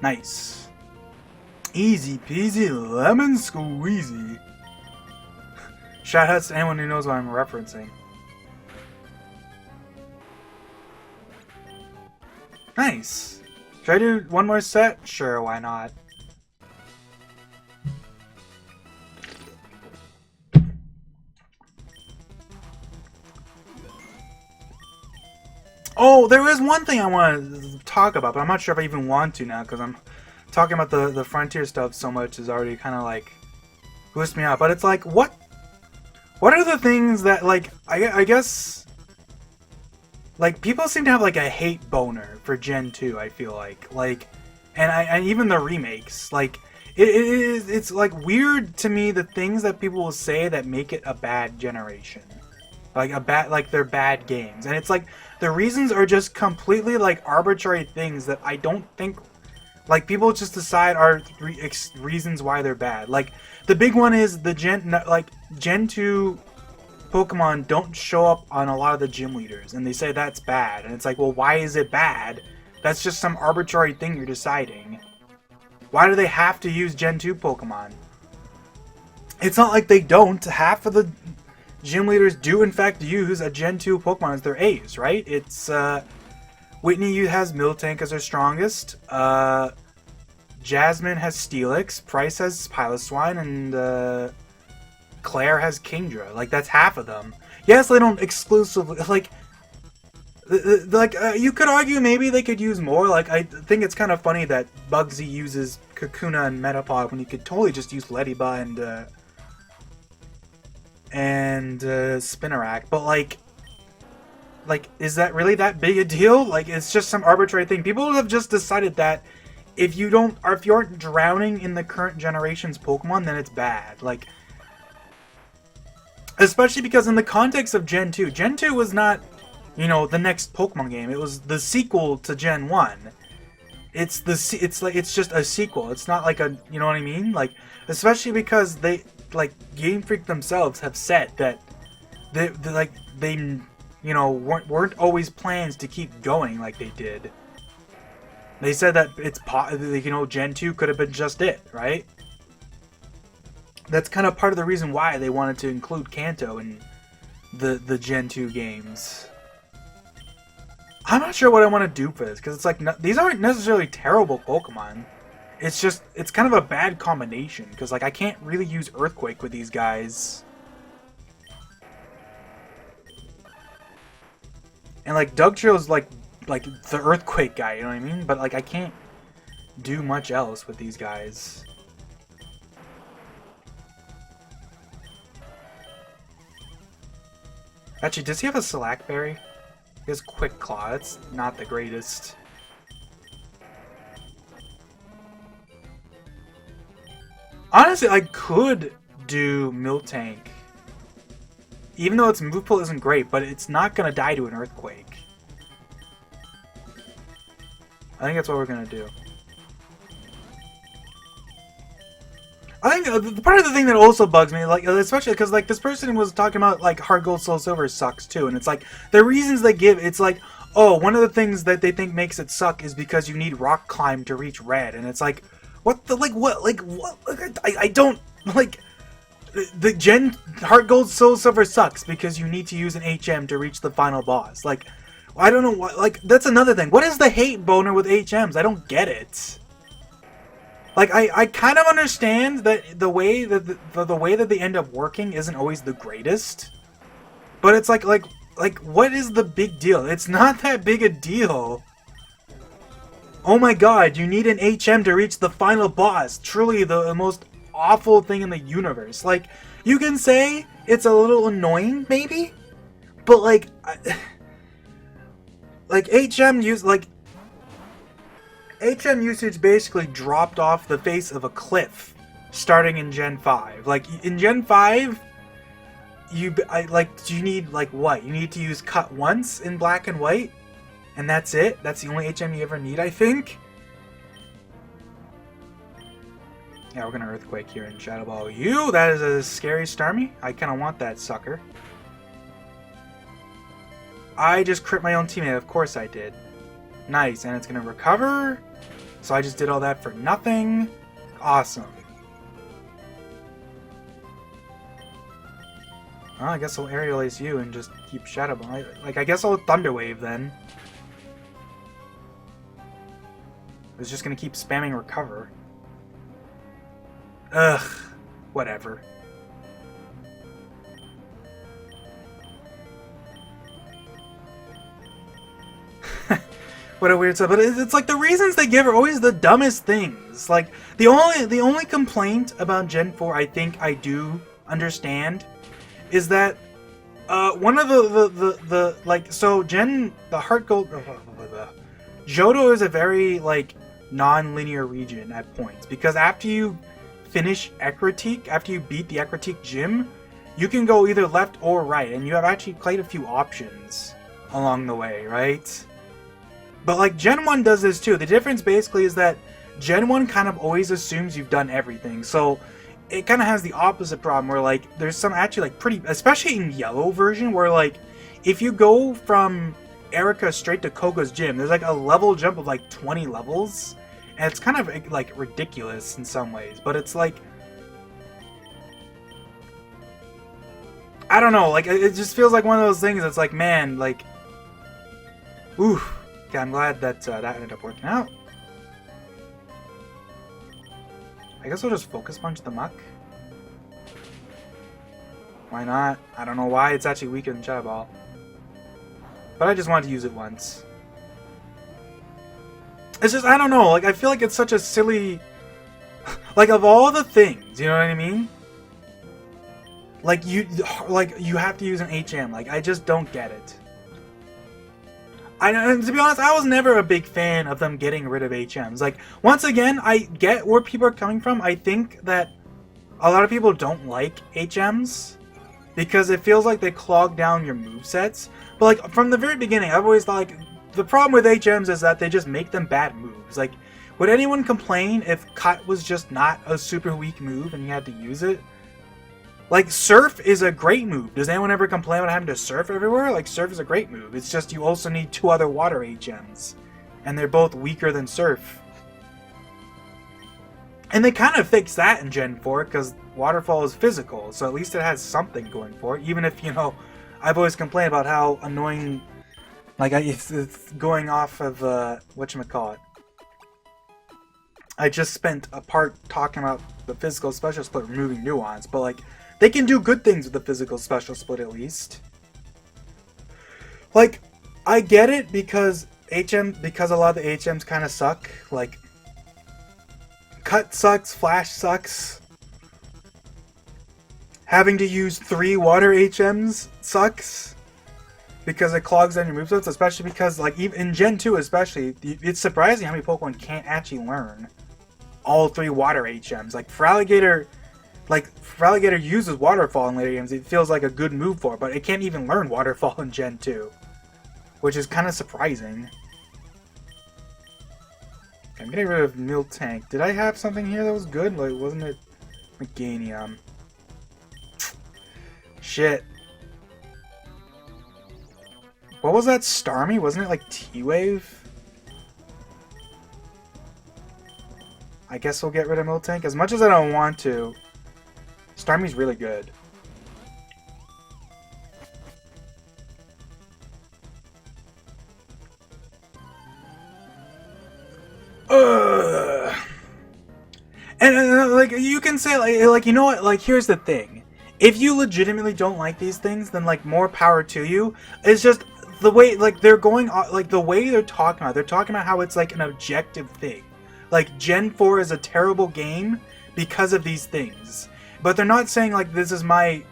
Nice. Easy peasy lemon squeezy. Shout outs to anyone who knows what I'm referencing. Nice. Should I do one more set? Sure, why not? Oh, there is one thing I want to talk about, but I'm not sure if I even want to now, because I'm talking about the Frontier stuff so much is already kind of boost me up. But it's what are the things that, I guess... people seem to have, a hate boner for Gen 2, I feel and even the remakes, it's, weird to me the things that people will say that make it a bad generation. They're bad games. And it's, the reasons are just completely, arbitrary things that I don't think, people just decide are reasons why they're bad. The big one is the Gen 2... Pokemon don't show up on a lot of the gym leaders, and they say that's bad. And it's well, why is it bad? That's just some arbitrary thing you're deciding. Why do they have to use Gen 2 Pokemon? It's not like they don't. Half of the gym leaders do in fact use a Gen 2 Pokemon as their A's, right? It's, Whitney has Miltank as her strongest, Jasmine has Steelix, Price has Piloswine, and, Claire has Kingdra. That's half of them. Yes, they don't exclusively... you could argue maybe they could use more. I think it's kind of funny that Bugsy uses Kakuna and Metapod when you could totally just use Lediba and Spinarak. But, is that really that big a deal? It's just some arbitrary thing. People have just decided that if you aren't drowning in the current generation's Pokemon, then it's bad. Especially because in the context of Gen 2, Gen 2 was not, the next Pokemon game. It was the sequel to Gen 1. It's just a sequel. It's not a, you know what I mean? Especially because they, Game Freak themselves have said that they weren't always plans to keep going like they did. They said that it's, Gen 2 could have been just it, right? That's kind of part of the reason why they wanted to include Kanto in the Gen 2 games. I'm not sure what I want to do for this, because it's these aren't necessarily terrible Pokemon. It's just, it's kind of a bad combination, because I can't really use Earthquake with these guys. And like Dugtrio's like the earthquake guy, you know what I mean? But like I can't do much else with these guys. Actually, does he have a Slackberry? He has Quick Claw. That's not the greatest. Honestly, I could do Miltank. Even though its move pool isn't great, but it's not going to die to an Earthquake. I think that's what we're going to do. I think part of the thing that also bugs me, like, especially because, like, this person was talking about, like, Hard Gold, Soul Silver sucks, too. And it's like, the reasons they give, it's like, oh, one of the things that they think makes it suck is because you need Rock Climb to reach Red. And it's like, what the, like, what, like, what? Like, I don't, like, the Gen Heart Gold Soul Silver sucks because you need to use an HM to reach the final boss. Like, I don't know what, like, that's another thing. What is the hate boner with HMs? I don't get it. Like, I kind of understand that the way that the way that they end up working isn't always the greatest. But it's like, what is the big deal? It's not that big a deal. Oh my god, you need an HM to reach the final boss. Truly the most awful thing in the universe. Like, you can say it's a little annoying, maybe? But, like, HM usage basically dropped off the face of a cliff starting in Gen 5. Like, in Gen 5, you need, like, what? You need to use Cut once in Black and White? And that's it? That's the only HM you ever need, I think? Yeah, we're gonna Earthquake here in Shadow Ball. That is a scary Starmie. I kinda want that sucker. I just crit my own teammate, of course I did. Nice, and it's gonna recover. So I just did all that for nothing. Awesome. Well, I guess I'll Aerial Ace you and just keep Shadow Ball. I guess I'll Thunder Wave then. I was just gonna keep spamming Recover. Ugh. Whatever. What a weird stuff, but it's like the reasons they give are always the dumbest things. Like the only complaint about Gen 4 I think I do understand is that one of the like, so the Heart Gold Johto is a very like non-linear region at points, because after you finish Ekritique, after you beat the Ekritique gym, you can go either left or right, and you have actually quite a few options along the way, right? But, like, Gen 1 does this too. The difference basically is that Gen 1 kind of always assumes you've done everything. So, it kind of has the opposite problem where, like, there's some actually, like, pretty... Especially in Yellow version where, like, if you go from Erica straight to Koga's gym, there's, like, a level jump of, like, 20 levels. And it's kind of, like, ridiculous in some ways. But it's, like... I don't know. Like, it just feels like one of those things that's, like, man, like... Oof. Okay, I'm glad that that ended up working out. I guess I'll just Focus Punch the Muck. Why not? I don't know why it's actually weaker than Shadow Ball. But I just wanted to use it once. It's just, I don't know, like, I feel like it's such a silly... Like, of all the things, you know what I mean? Like, you have to use an HM. Like, I just don't get it. And to be honest, I was never a big fan of them getting rid of HMs. Like, once again, I get where people are coming from. I think that a lot of people don't like HMs because it feels like they clog down your movesets. But, like, from the very beginning, I've always thought, like, the problem with HMs is that they just make them bad moves. Like, would anyone complain if Cut was just not a super weak move and you had to use it? Like, Surf is a great move. Does anyone ever complain about having to Surf everywhere? Like, Surf is a great move. It's just you also need 2 other Water HMs. And they're both weaker than Surf. And they kind of fixed that in Gen 4, because Waterfall is physical. So at least it has something going for it. Even if, you know, I've always complained about how annoying... Like, it's going off of, whatchamacallit. I just spent a part talking about the physical special split removing nuance, but, like... They can do good things with the physical special split, at least. Like, I get it because because a lot of the HMs kind of suck. Like, cut sucks, flash sucks. Having to use 3 water HMs sucks because it clogs down your movesets, especially because, like, even in Gen 2 especially, it's surprising how many Pokemon can't actually learn all 3 water HMs. Like, Feraligatr uses Waterfall in later games. It feels like a good move for it, but it can't even learn Waterfall in Gen 2, which is kind of surprising. Okay, I'm getting rid of Miltank. Did I have something here that was good? Like, wasn't it Meganium? Shit. What was that? Starmie? Wasn't it like T-Wave? I guess we'll get rid of Miltank. As much as I don't want to, Starmie's really good. Ugh. And like, you can say, like, you know what? Like, here's the thing. If you legitimately don't like these things, then, like, more power to you. It's just the way, like, they're going, like, the way they're talking about how it's, like, an objective thing. Like, Gen 4 is a terrible game because of these things. But they're not saying, like, this is my...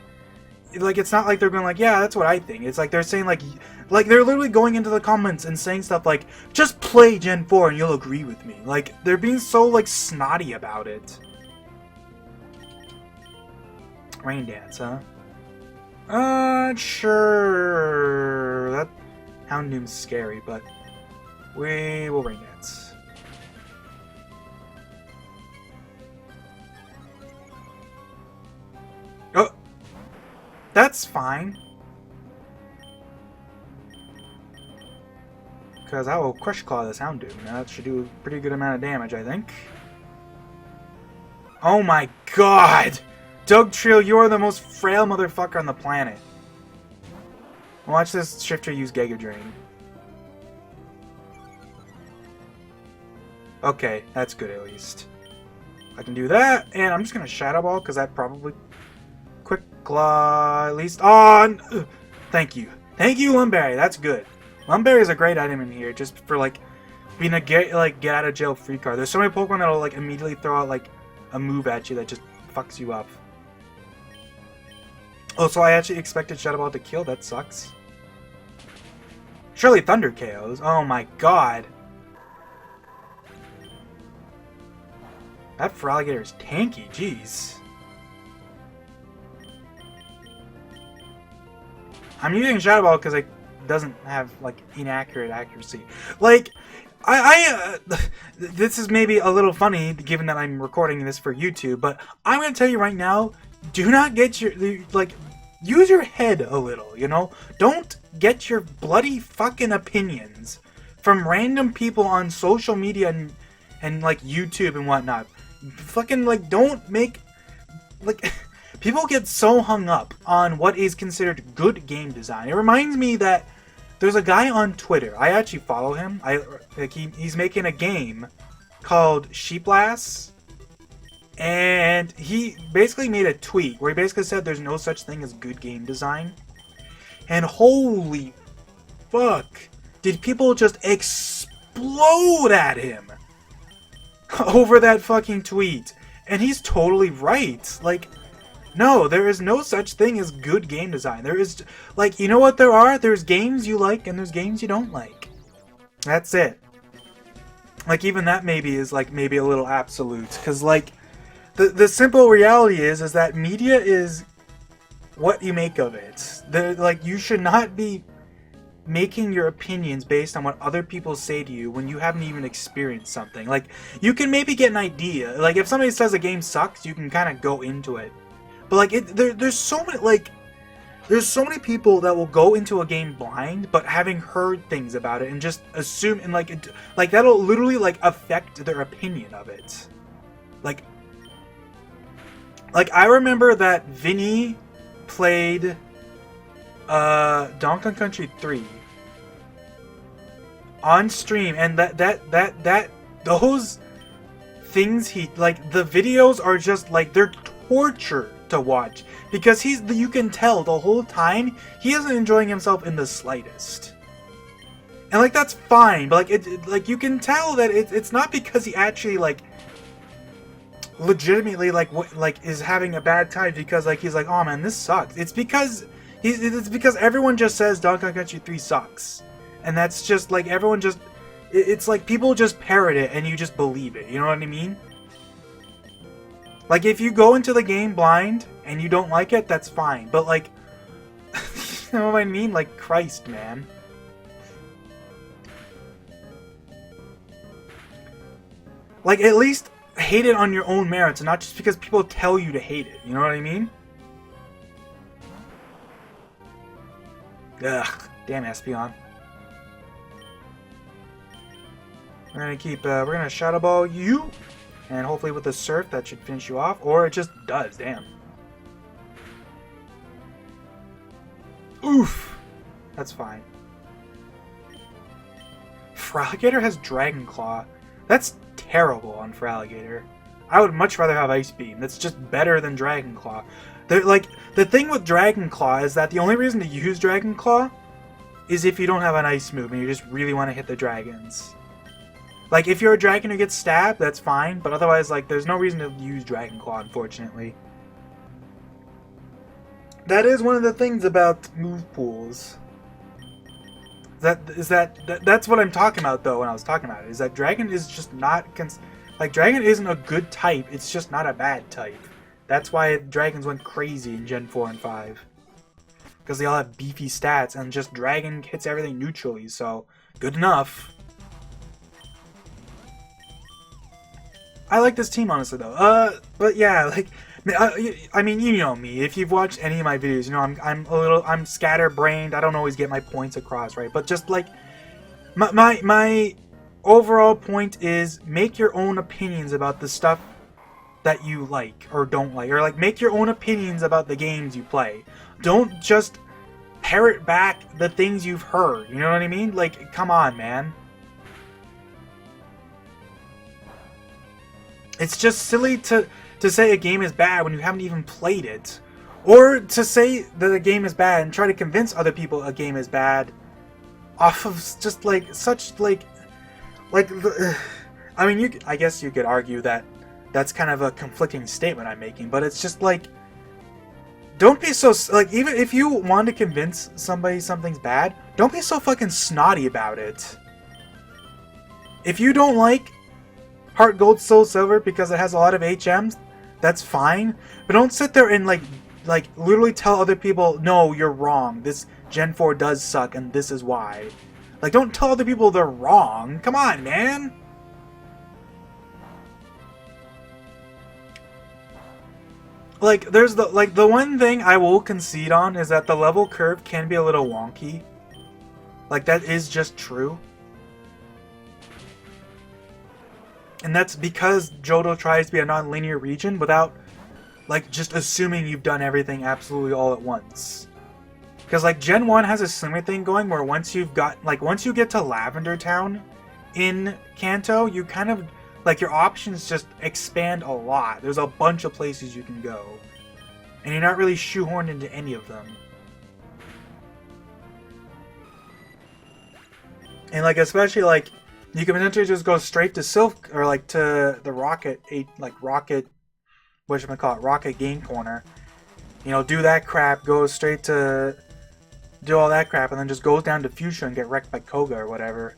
Like, it's not like they're going, like, yeah, that's what I think. It's like they're saying, like, they're literally going into the comments and saying stuff like, just play Gen 4 and you'll agree with me. Like, they're being so, like, snotty about it. Rain Dance, huh? Sure. That Houndoom's scary, but we will Rain Dance. Oh! That's fine. Because I will Crush Claw this Houndoom. That should do a pretty good amount of damage, I think. Oh my god! Dugtrio, you are the most frail motherfucker on the planet. Watch this shifter use Giga Drain. Okay, that's good at least. I can do that, and I'm just gonna Shadow Ball because that probably... Quick Claw, at least. Oh, thank you. Thank you, Lumberry. That's good. Lumberry is a great item in here, just for, like, being a get out of jail free card. There's so many Pokemon that'll, like, immediately throw out, like, a move at you that just fucks you up. Oh, so I actually expected Shadow Ball to kill. That sucks. Surely Thunder KOs. Oh my god. That Feraligatr is tanky. Jeez. I'm using Shadow Ball because it doesn't have, like, inaccurate accuracy. Like, this is maybe a little funny, given that I'm recording this for YouTube, but I'm going to tell you right now, do not get your, like, use your head a little, you know? Don't get your bloody fucking opinions from random people on social media and like, YouTube and whatnot. Fucking, like, don't make, like... People get so hung up on what is considered good game design. It reminds me that there's a guy on Twitter. I actually follow him. He's making a game called Sheeplass. And he basically made a tweet where he basically said there's no such thing as good game design. And holy fuck, did people just explode at him over that fucking tweet. And he's totally right. Like... No, there is no such thing as good game design. There is, like, you know what there are? There's games you like and there's games you don't like. That's it. Like, even that maybe is, like, maybe a little absolute. Because, like, the simple reality is that media is what you make of it. Like, you should not be making your opinions based on what other people say to you when you haven't even experienced something. Like, you can maybe get an idea. Like, if somebody says a game sucks, you can kind of go into it. But, like, there's so many, like, there's so many people that will go into a game blind, but having heard things about it and just assume, and, like, that'll literally, like, affect their opinion of it. Like, I remember that Vinny played, Donkey Kong Country 3 on stream, and those things like, the videos are just, like, they're torture to watch, because you can tell the whole time he isn't enjoying himself in the slightest. And like that's fine, but like like you can tell that it's not because he actually like legitimately like is having a bad time because like he's like, oh man, this sucks. It's because everyone just says Donkey Kong Country 3 sucks, and that's just like everyone just it's like people just parrot it and you just believe it. You know what I mean? Like if you go into the game blind and you don't like it, that's fine. But like, you know what I mean? Like Christ, man. Like at least hate it on your own merits and not just because people tell you to hate it. You know what I mean? Ugh, damn Espeon. We're gonna keep, we're gonna Shadow Ball you, and hopefully with the Surf that should finish you off, or it just does, damn. Oof! That's fine. Feraligatr has Dragon Claw. That's terrible on Feraligatr. I would much rather have Ice Beam. That's just better than Dragon Claw. Like, the thing with Dragon Claw is that the only reason to use Dragon Claw is if you don't have an ice move and you just really want to hit the dragons. Like, if you're a dragon who gets stabbed, that's fine, but otherwise, like, there's no reason to use Dragon Claw, unfortunately. That is one of the things about move pools. That's what I'm talking about, though, when I was talking about it, is that Dragon is just not... Like, Dragon isn't a good type, it's just not a bad type. That's why Dragons went crazy in Gen 4 and 5. Because they all have beefy stats, and just Dragon hits everything neutrally, so good enough. I like this team, honestly, though. But yeah, like, I mean, you know me. If you've watched any of my videos, you know I'm scatterbrained. I don't always get my points across, right? But just like, my overall point is make your own opinions about the stuff that you like or don't like, or like make your own opinions about the games you play. Don't just parrot back the things you've heard. You know what I mean? Like, come on, man. It's just silly to say a game is bad when you haven't even played it. Or to say that a game is bad and try to convince other people a game is bad off of just like such like I mean, I guess you could argue that that's kind of a conflicting statement I'm making, but it's just like, don't be so like, even if you want to convince somebody something's bad, don't be so fucking snotty about it. If you don't like Heart Gold Soul Silver because it has a lot of HMs, that's fine, but don't sit there and like literally tell other people, no, you're wrong, this Gen 4 does suck and this is why. Like, don't tell other people they're wrong. Come on, man. Like, there's the one thing I will concede on is that the level curve can be a little wonky. Like, that is just true. And that's because Johto tries to be a non-linear region without, like, just assuming you've done everything absolutely all at once. Because, like, Gen 1 has a similar thing going where once you get to Lavender Town in Kanto, you kind of, like, your options just expand a lot. There's a bunch of places you can go. And you're not really shoehorned into any of them. And, like, especially, like, you can potentially just go straight to Silph, or, like, to the Rocket Game Corner. You know, do that crap, go straight to... do all that crap, and then just goes down to Fuchsia and get wrecked by Koga or whatever.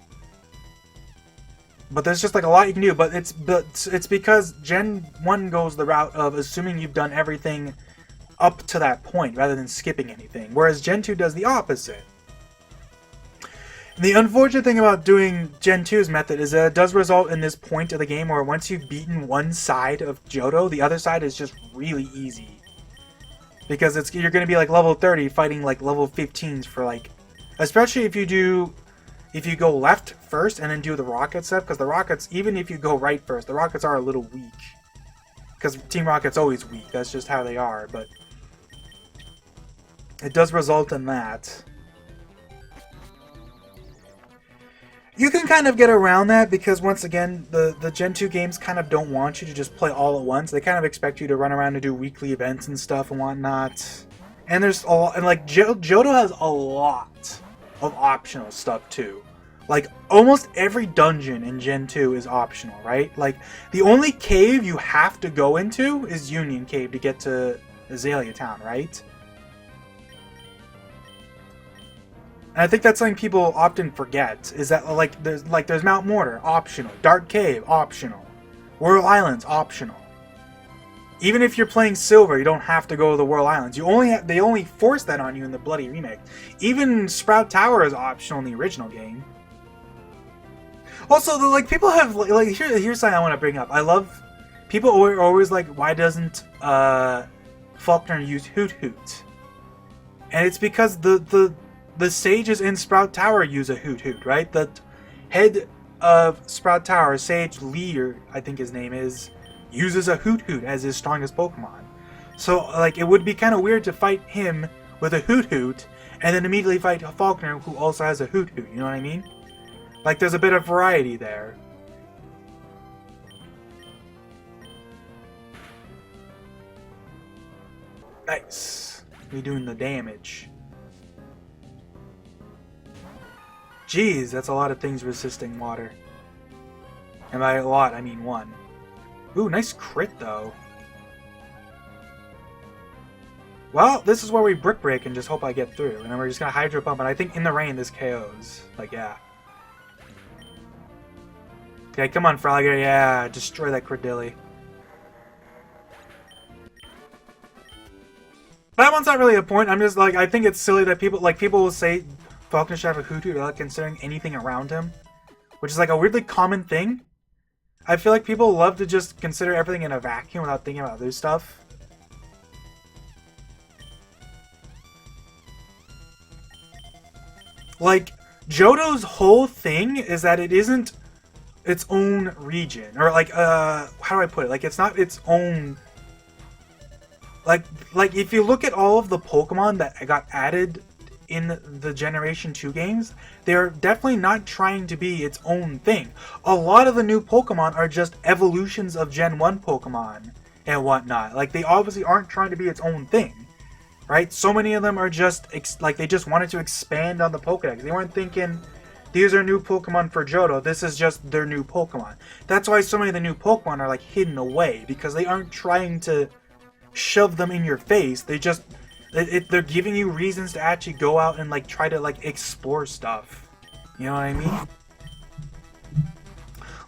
But there's just like a lot you can do, but it's because Gen 1 goes the route of assuming you've done everything up to that point rather than skipping anything, whereas Gen 2 does the opposite. The unfortunate thing about doing Gen 2's method is that it does result in this point of the game where once you've beaten one side of Johto, the other side is just really easy. Because you're going to be like level 30 fighting like level 15s for like... Especially if you go left first and then do the rocket stuff, because the rockets, even if you go right first, the rockets are a little weak. Because Team Rocket's always weak, that's just how they are, but... it does result in that. You can kind of get around that because, once again, the Gen 2 games kind of don't want you to just play all at once. They kind of expect you to run around and do weekly events and stuff and whatnot. And there's like, Johto has a lot of optional stuff too. Like, almost every dungeon in Gen 2 is optional, right? Like, the only cave you have to go into is Union Cave to get to Azalea Town, right? And I think that's something people often forget, is that, there's Mount Mortar, optional. Dark Cave, optional. Whirl Islands, optional. Even if you're playing Silver, you don't have to go to the Whirl Islands. They only force that on you in the bloody remake. Even Sprout Tower is optional in the original game. Also, people have here's something I want to bring up. I love people are always like, why doesn't Faulkner use Hoot Hoot? And it's because the sages in Sprout Tower use a Hoot Hoot, right? The head of Sprout Tower, Sage Lee, I think his name is, uses a Hoot Hoot as his strongest Pokemon. So it would be kind of weird to fight him with a Hoot Hoot and then immediately fight Faulkner, who also has a Hoot Hoot. You know what I mean? There's a bit of variety there. Nice. We doing the damage. Jeez, that's a lot of things resisting water. And by a lot, I mean one. Ooh, nice crit, though. Well, this is where we Brick Break and just hope I get through. And then we're just gonna Hydro Pump, and I think in the rain this KOs. Yeah. Okay, come on, Frogger. Yeah, destroy that Credilli. That one's not really a point. I'm just I think it's silly that people will say Faulkner should have a Hoot Hoot without considering anything around him, which is a weirdly common thing. I feel like people love to just consider everything in a vacuum without thinking about other stuff. Johto's whole thing is that it isn't its own region, or how do I put it? It's not its own. If you look at all of the Pokemon that got added in the Generation 2 games, they're definitely not trying to be its own thing. A lot of the new Pokemon are just evolutions of Gen 1 Pokemon and whatnot. They obviously aren't trying to be its own thing, right? So many of them are just, they just wanted to expand on the Pokedex. They weren't thinking, these are new Pokemon for Johto, this is just their new Pokemon. That's why so many of the new Pokemon are, hidden away, because they aren't trying to shove them in your face. They just, they're giving you reasons to actually go out and, try to, explore stuff. You know what I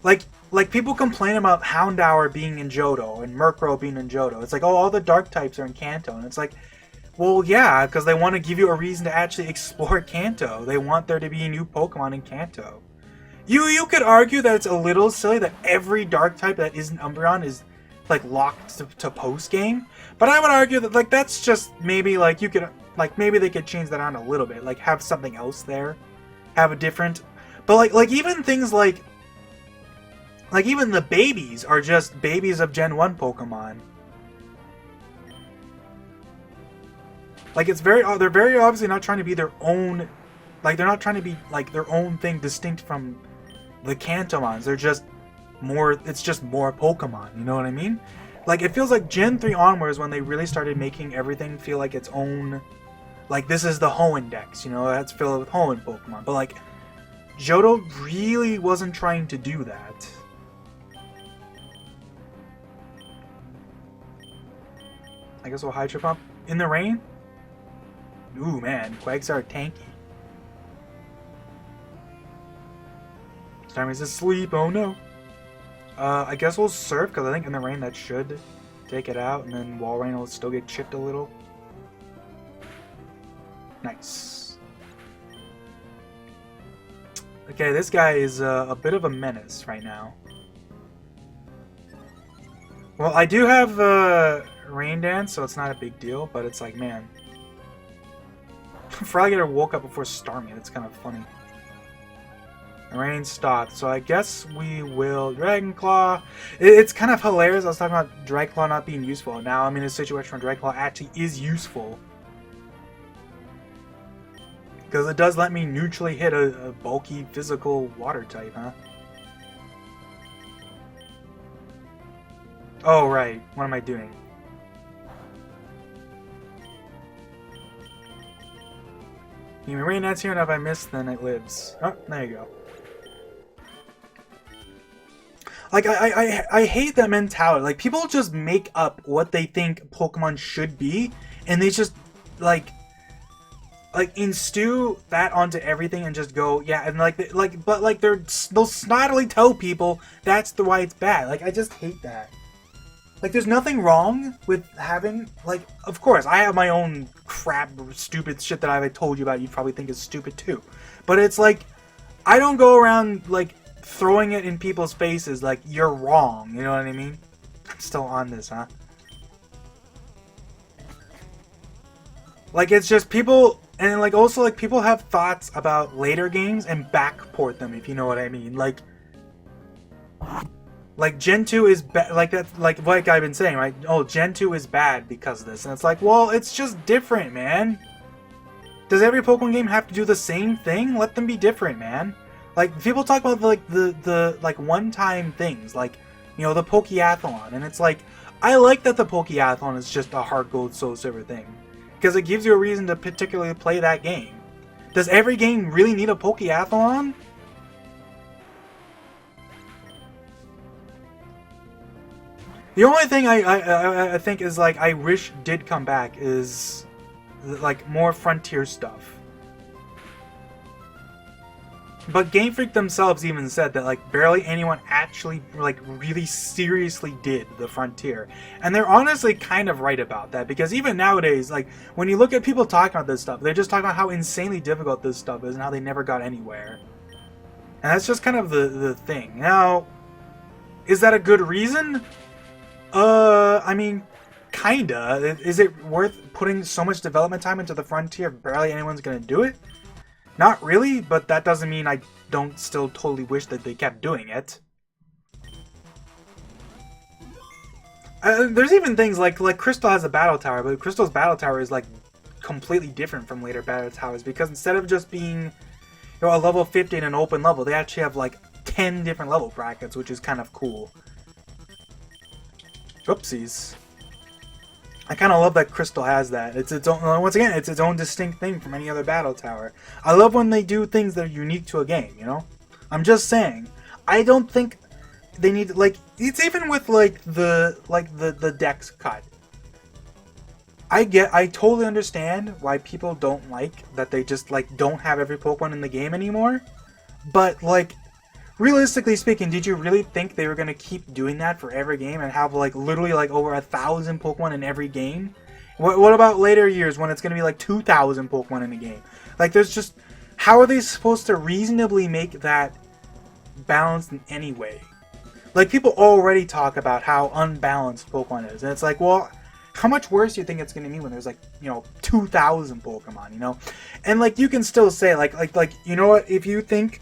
mean? People complain about Houndour being in Johto, and Murkrow being in Johto. It's oh, all the Dark types are in Kanto, and it's well, yeah, because they want to give you a reason to actually explore Kanto. They want there to be new Pokemon in Kanto. You could argue that it's a little silly that every Dark type that isn't Umbreon is, locked to post-game. But I would argue that, that's just maybe, you could, maybe they could change that on a little bit. Have something else there. Have a different... But, even things even the babies are just babies of Gen 1 Pokemon. They're very obviously not trying to be their own... they're not trying to be, their own thing distinct from the Kantomons. They're just more... It's just more Pokemon, you know what I mean? It feels like Gen 3 onwards when they really started making everything feel like its own... this is the Hoenn Dex, you know? That's filled with Hoenn Pokemon. But, Johto really wasn't trying to do that. I guess we'll Hydro Pump in the rain? Ooh, man. Quagsire tanky. Starmie's asleep. Oh, no. I guess we'll Surf, because I think in the rain that should take it out, and then Walrein will still get chipped a little. Nice. Okay, this guy is a bit of a menace right now. Well, I do have Rain Dance, so it's not a big deal, but it's man. Frogger woke up before Starmie. That's kind of funny. The rain stopped, so I guess we will Dragon Claw. It's kind of hilarious. I was talking about Dragon Claw not being useful. Now I'm in a situation where Dragon Claw actually is useful. Because it does let me neutrally hit a bulky physical water type, huh? Oh, right. What am I doing? You may Rain Dance here, and if I miss, then it lives. Oh, there you go. Like, I hate that mentality. Like, people just make up what they think Pokemon should be, and they just, like instew that onto everything and just go, yeah, and but they'll snottily tell people that's the why it's bad. Like, I just hate that. Like, there's nothing wrong with having, like, of course, I have my own crap, stupid shit that I've told you about you probably think is stupid too. But it's like, I don't go around, like, throwing it in people's faces like, you're wrong, you know what I mean? I'm still on this, huh? Like, it's just people, and like, also, like, people have thoughts about later games and backport them, if you know what I mean. Like Gen 2 is bad, like that's like what I've been saying, right? Oh, Gen 2 is bad because of this. And it's like, well, it's just different, man. Does every Pokemon game have to do the same thing? Let them be different, man. Like, people talk about like the like one-time things, like, you know, the Pokeathlon, and it's like, I like that the Pokeathlon is just a Heart Gold Soul Silver thing, because it gives you a reason to particularly play that game. Does every game really need a Pokeathlon? The only thing I think is, like, I wish did come back is, like, more Frontier stuff. But Game Freak themselves even said that, like, barely anyone actually, like, really seriously did the Frontier. And they're honestly kind of right about that, because even nowadays, like, when you look at people talking about this stuff, they're just talking about how insanely difficult this stuff is and how they never got anywhere. And that's just kind of the thing. Now, is that a good reason? I mean, kinda. Is it worth putting so much development time into the Frontier if barely anyone's gonna do it? Not really, but that doesn't mean I don't still totally wish that they kept doing it. There's even things like Crystal has a battle tower, but Crystal's battle tower is, like, completely different from later battle towers, because instead of just being, you know, a level 50 in an open level, they actually have, like, 10 different level brackets, which is kind of cool. Oopsies. I kind of love that Crystal has that. It's its own, once again, it's its own distinct thing from any other battle tower. I love when they do things that are unique to a game, you know? I'm just saying. I don't think they need, like, it's even with, like, the Dex cut. I totally understand why people don't like that they just, like, don't have every Pokemon in the game anymore. But, like, realistically speaking, did you really think they were going to keep doing that for every game and have, like, literally, like, over 1,000 Pokemon in every game? What about later years when it's going to be, like, 2,000 Pokemon in a game? Like, there's just... How are they supposed to reasonably make that balanced in any way? Like, people already talk about how unbalanced Pokemon is. And it's like, well, how much worse do you think it's going to be when there's, like, you know, 2,000 Pokemon, you know? And, like, you can still say, like, you know what, if you think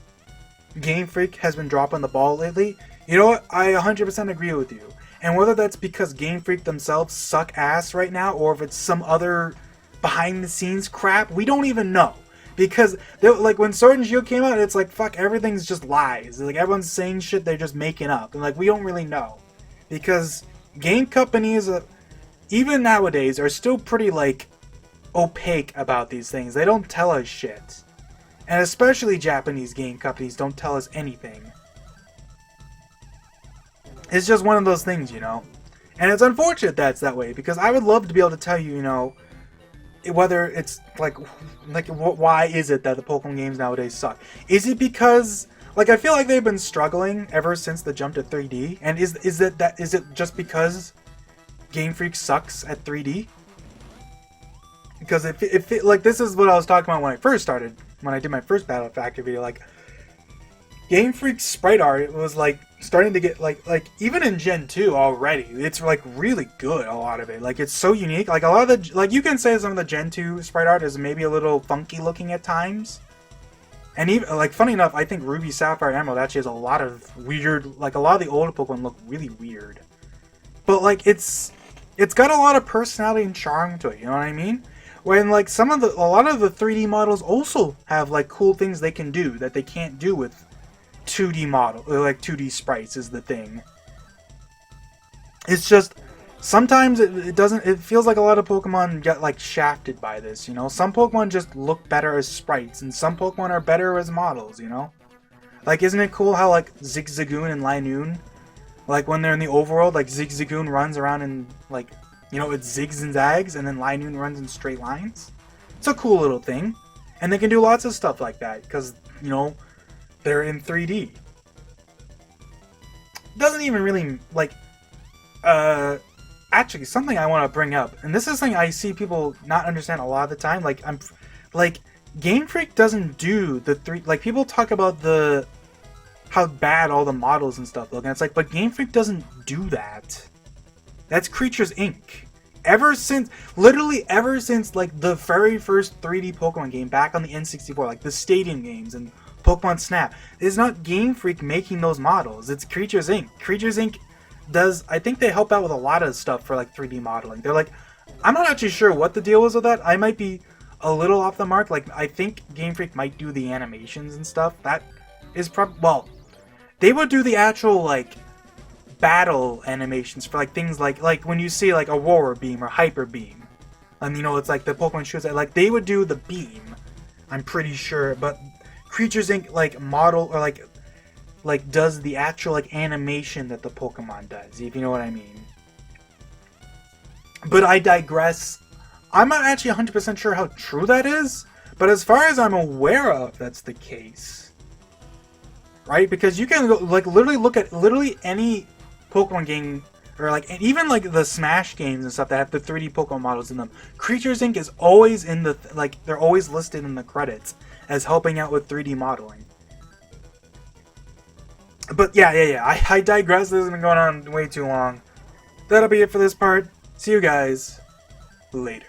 Game Freak has been dropping the ball lately, you know what, I 100% agree with you. And whether that's because Game Freak themselves suck ass right now, or if it's some other behind the scenes crap, we don't even know. Because, like, when Sword and Shield came out, it's like, fuck, everything's just lies. Like, everyone's saying shit they're just making up. And, like, we don't really know. Because game companies, even nowadays, are still pretty, like, opaque about these things. They don't tell us shit. And especially Japanese game companies don't tell us anything. It's just one of those things, you know. And it's unfortunate that it's that way, because I would love to be able to tell you, you know, whether it's, like why is it that the Pokemon games nowadays suck? Is it because, like, I feel like they've been struggling ever since the jump to 3D? And is it just because Game Freak sucks at 3D? Because if like, this is what I was talking about when I first started, when I did my first Battle Factory video, like, Game Freak's sprite art was, like, starting to get, like even in Gen 2 already, it's, like, really good, a lot of it. Like, it's so unique. Like, a lot of the, like, you can say some of the Gen 2 sprite art is maybe a little funky looking at times. And even, like, funny enough, I think Ruby, Sapphire, Emerald actually has a lot of weird, like, a lot of the older Pokemon look really weird. But, like, it's got a lot of personality and charm to it, you know what I mean? When, like, a lot of the 3D models also have, like, cool things they can do that they can't do with 2D model, or, like, 2D sprites is the thing. It's just, sometimes it feels like a lot of Pokemon get, like, shafted by this, you know? Some Pokemon just look better as sprites, and some Pokemon are better as models, you know? Like, isn't it cool how, like, Zigzagoon and Linoon Like when they're in the overworld, like Zigzagoon runs around and like, you know, it zigs and zags, and then Linoon runs in straight lines. It's a cool little thing, and they can do lots of stuff like that because, you know, they're in 3D. Doesn't even really like. Actually, something I want to bring up, and this is something I see people not understand a lot of the time. Like Game Freak doesn't do the three. Like people talk about how bad all the models and stuff look, and it's like, but Game Freak doesn't do that. That's Creatures Inc. Literally ever since like the very first 3D Pokemon game back on the N64, like the Stadium games and Pokemon Snap, it's not Game Freak making those models. It's Creatures Inc. Creatures Inc. does, I think they help out with a lot of stuff for like 3D modeling. They're like, I'm not actually sure what the deal was with that. I might be a little off the mark. Like, I think Game Freak might do the animations and stuff. That is well, they would do the actual like battle animations for like things like when you see like Aurora Beam or Hyper Beam, and you know it's like the Pokemon shoots at, like they would do the beam, I'm pretty sure. But Creatures Inc. like model or like does the actual like animation that the Pokemon does, if you know what I mean. But I digress. I'm not actually 100% sure how true that is, but as far as I'm aware of, that's the case. Right? Because you can like literally look at literally any Pokemon game, or like even like the Smash games and stuff that have the 3D Pokemon models in them. Creatures Inc. is always in the like they're always listed in the credits as helping out with 3D modeling. But yeah. I digress. This has been going on way too long. That'll be it for this part. See you guys later.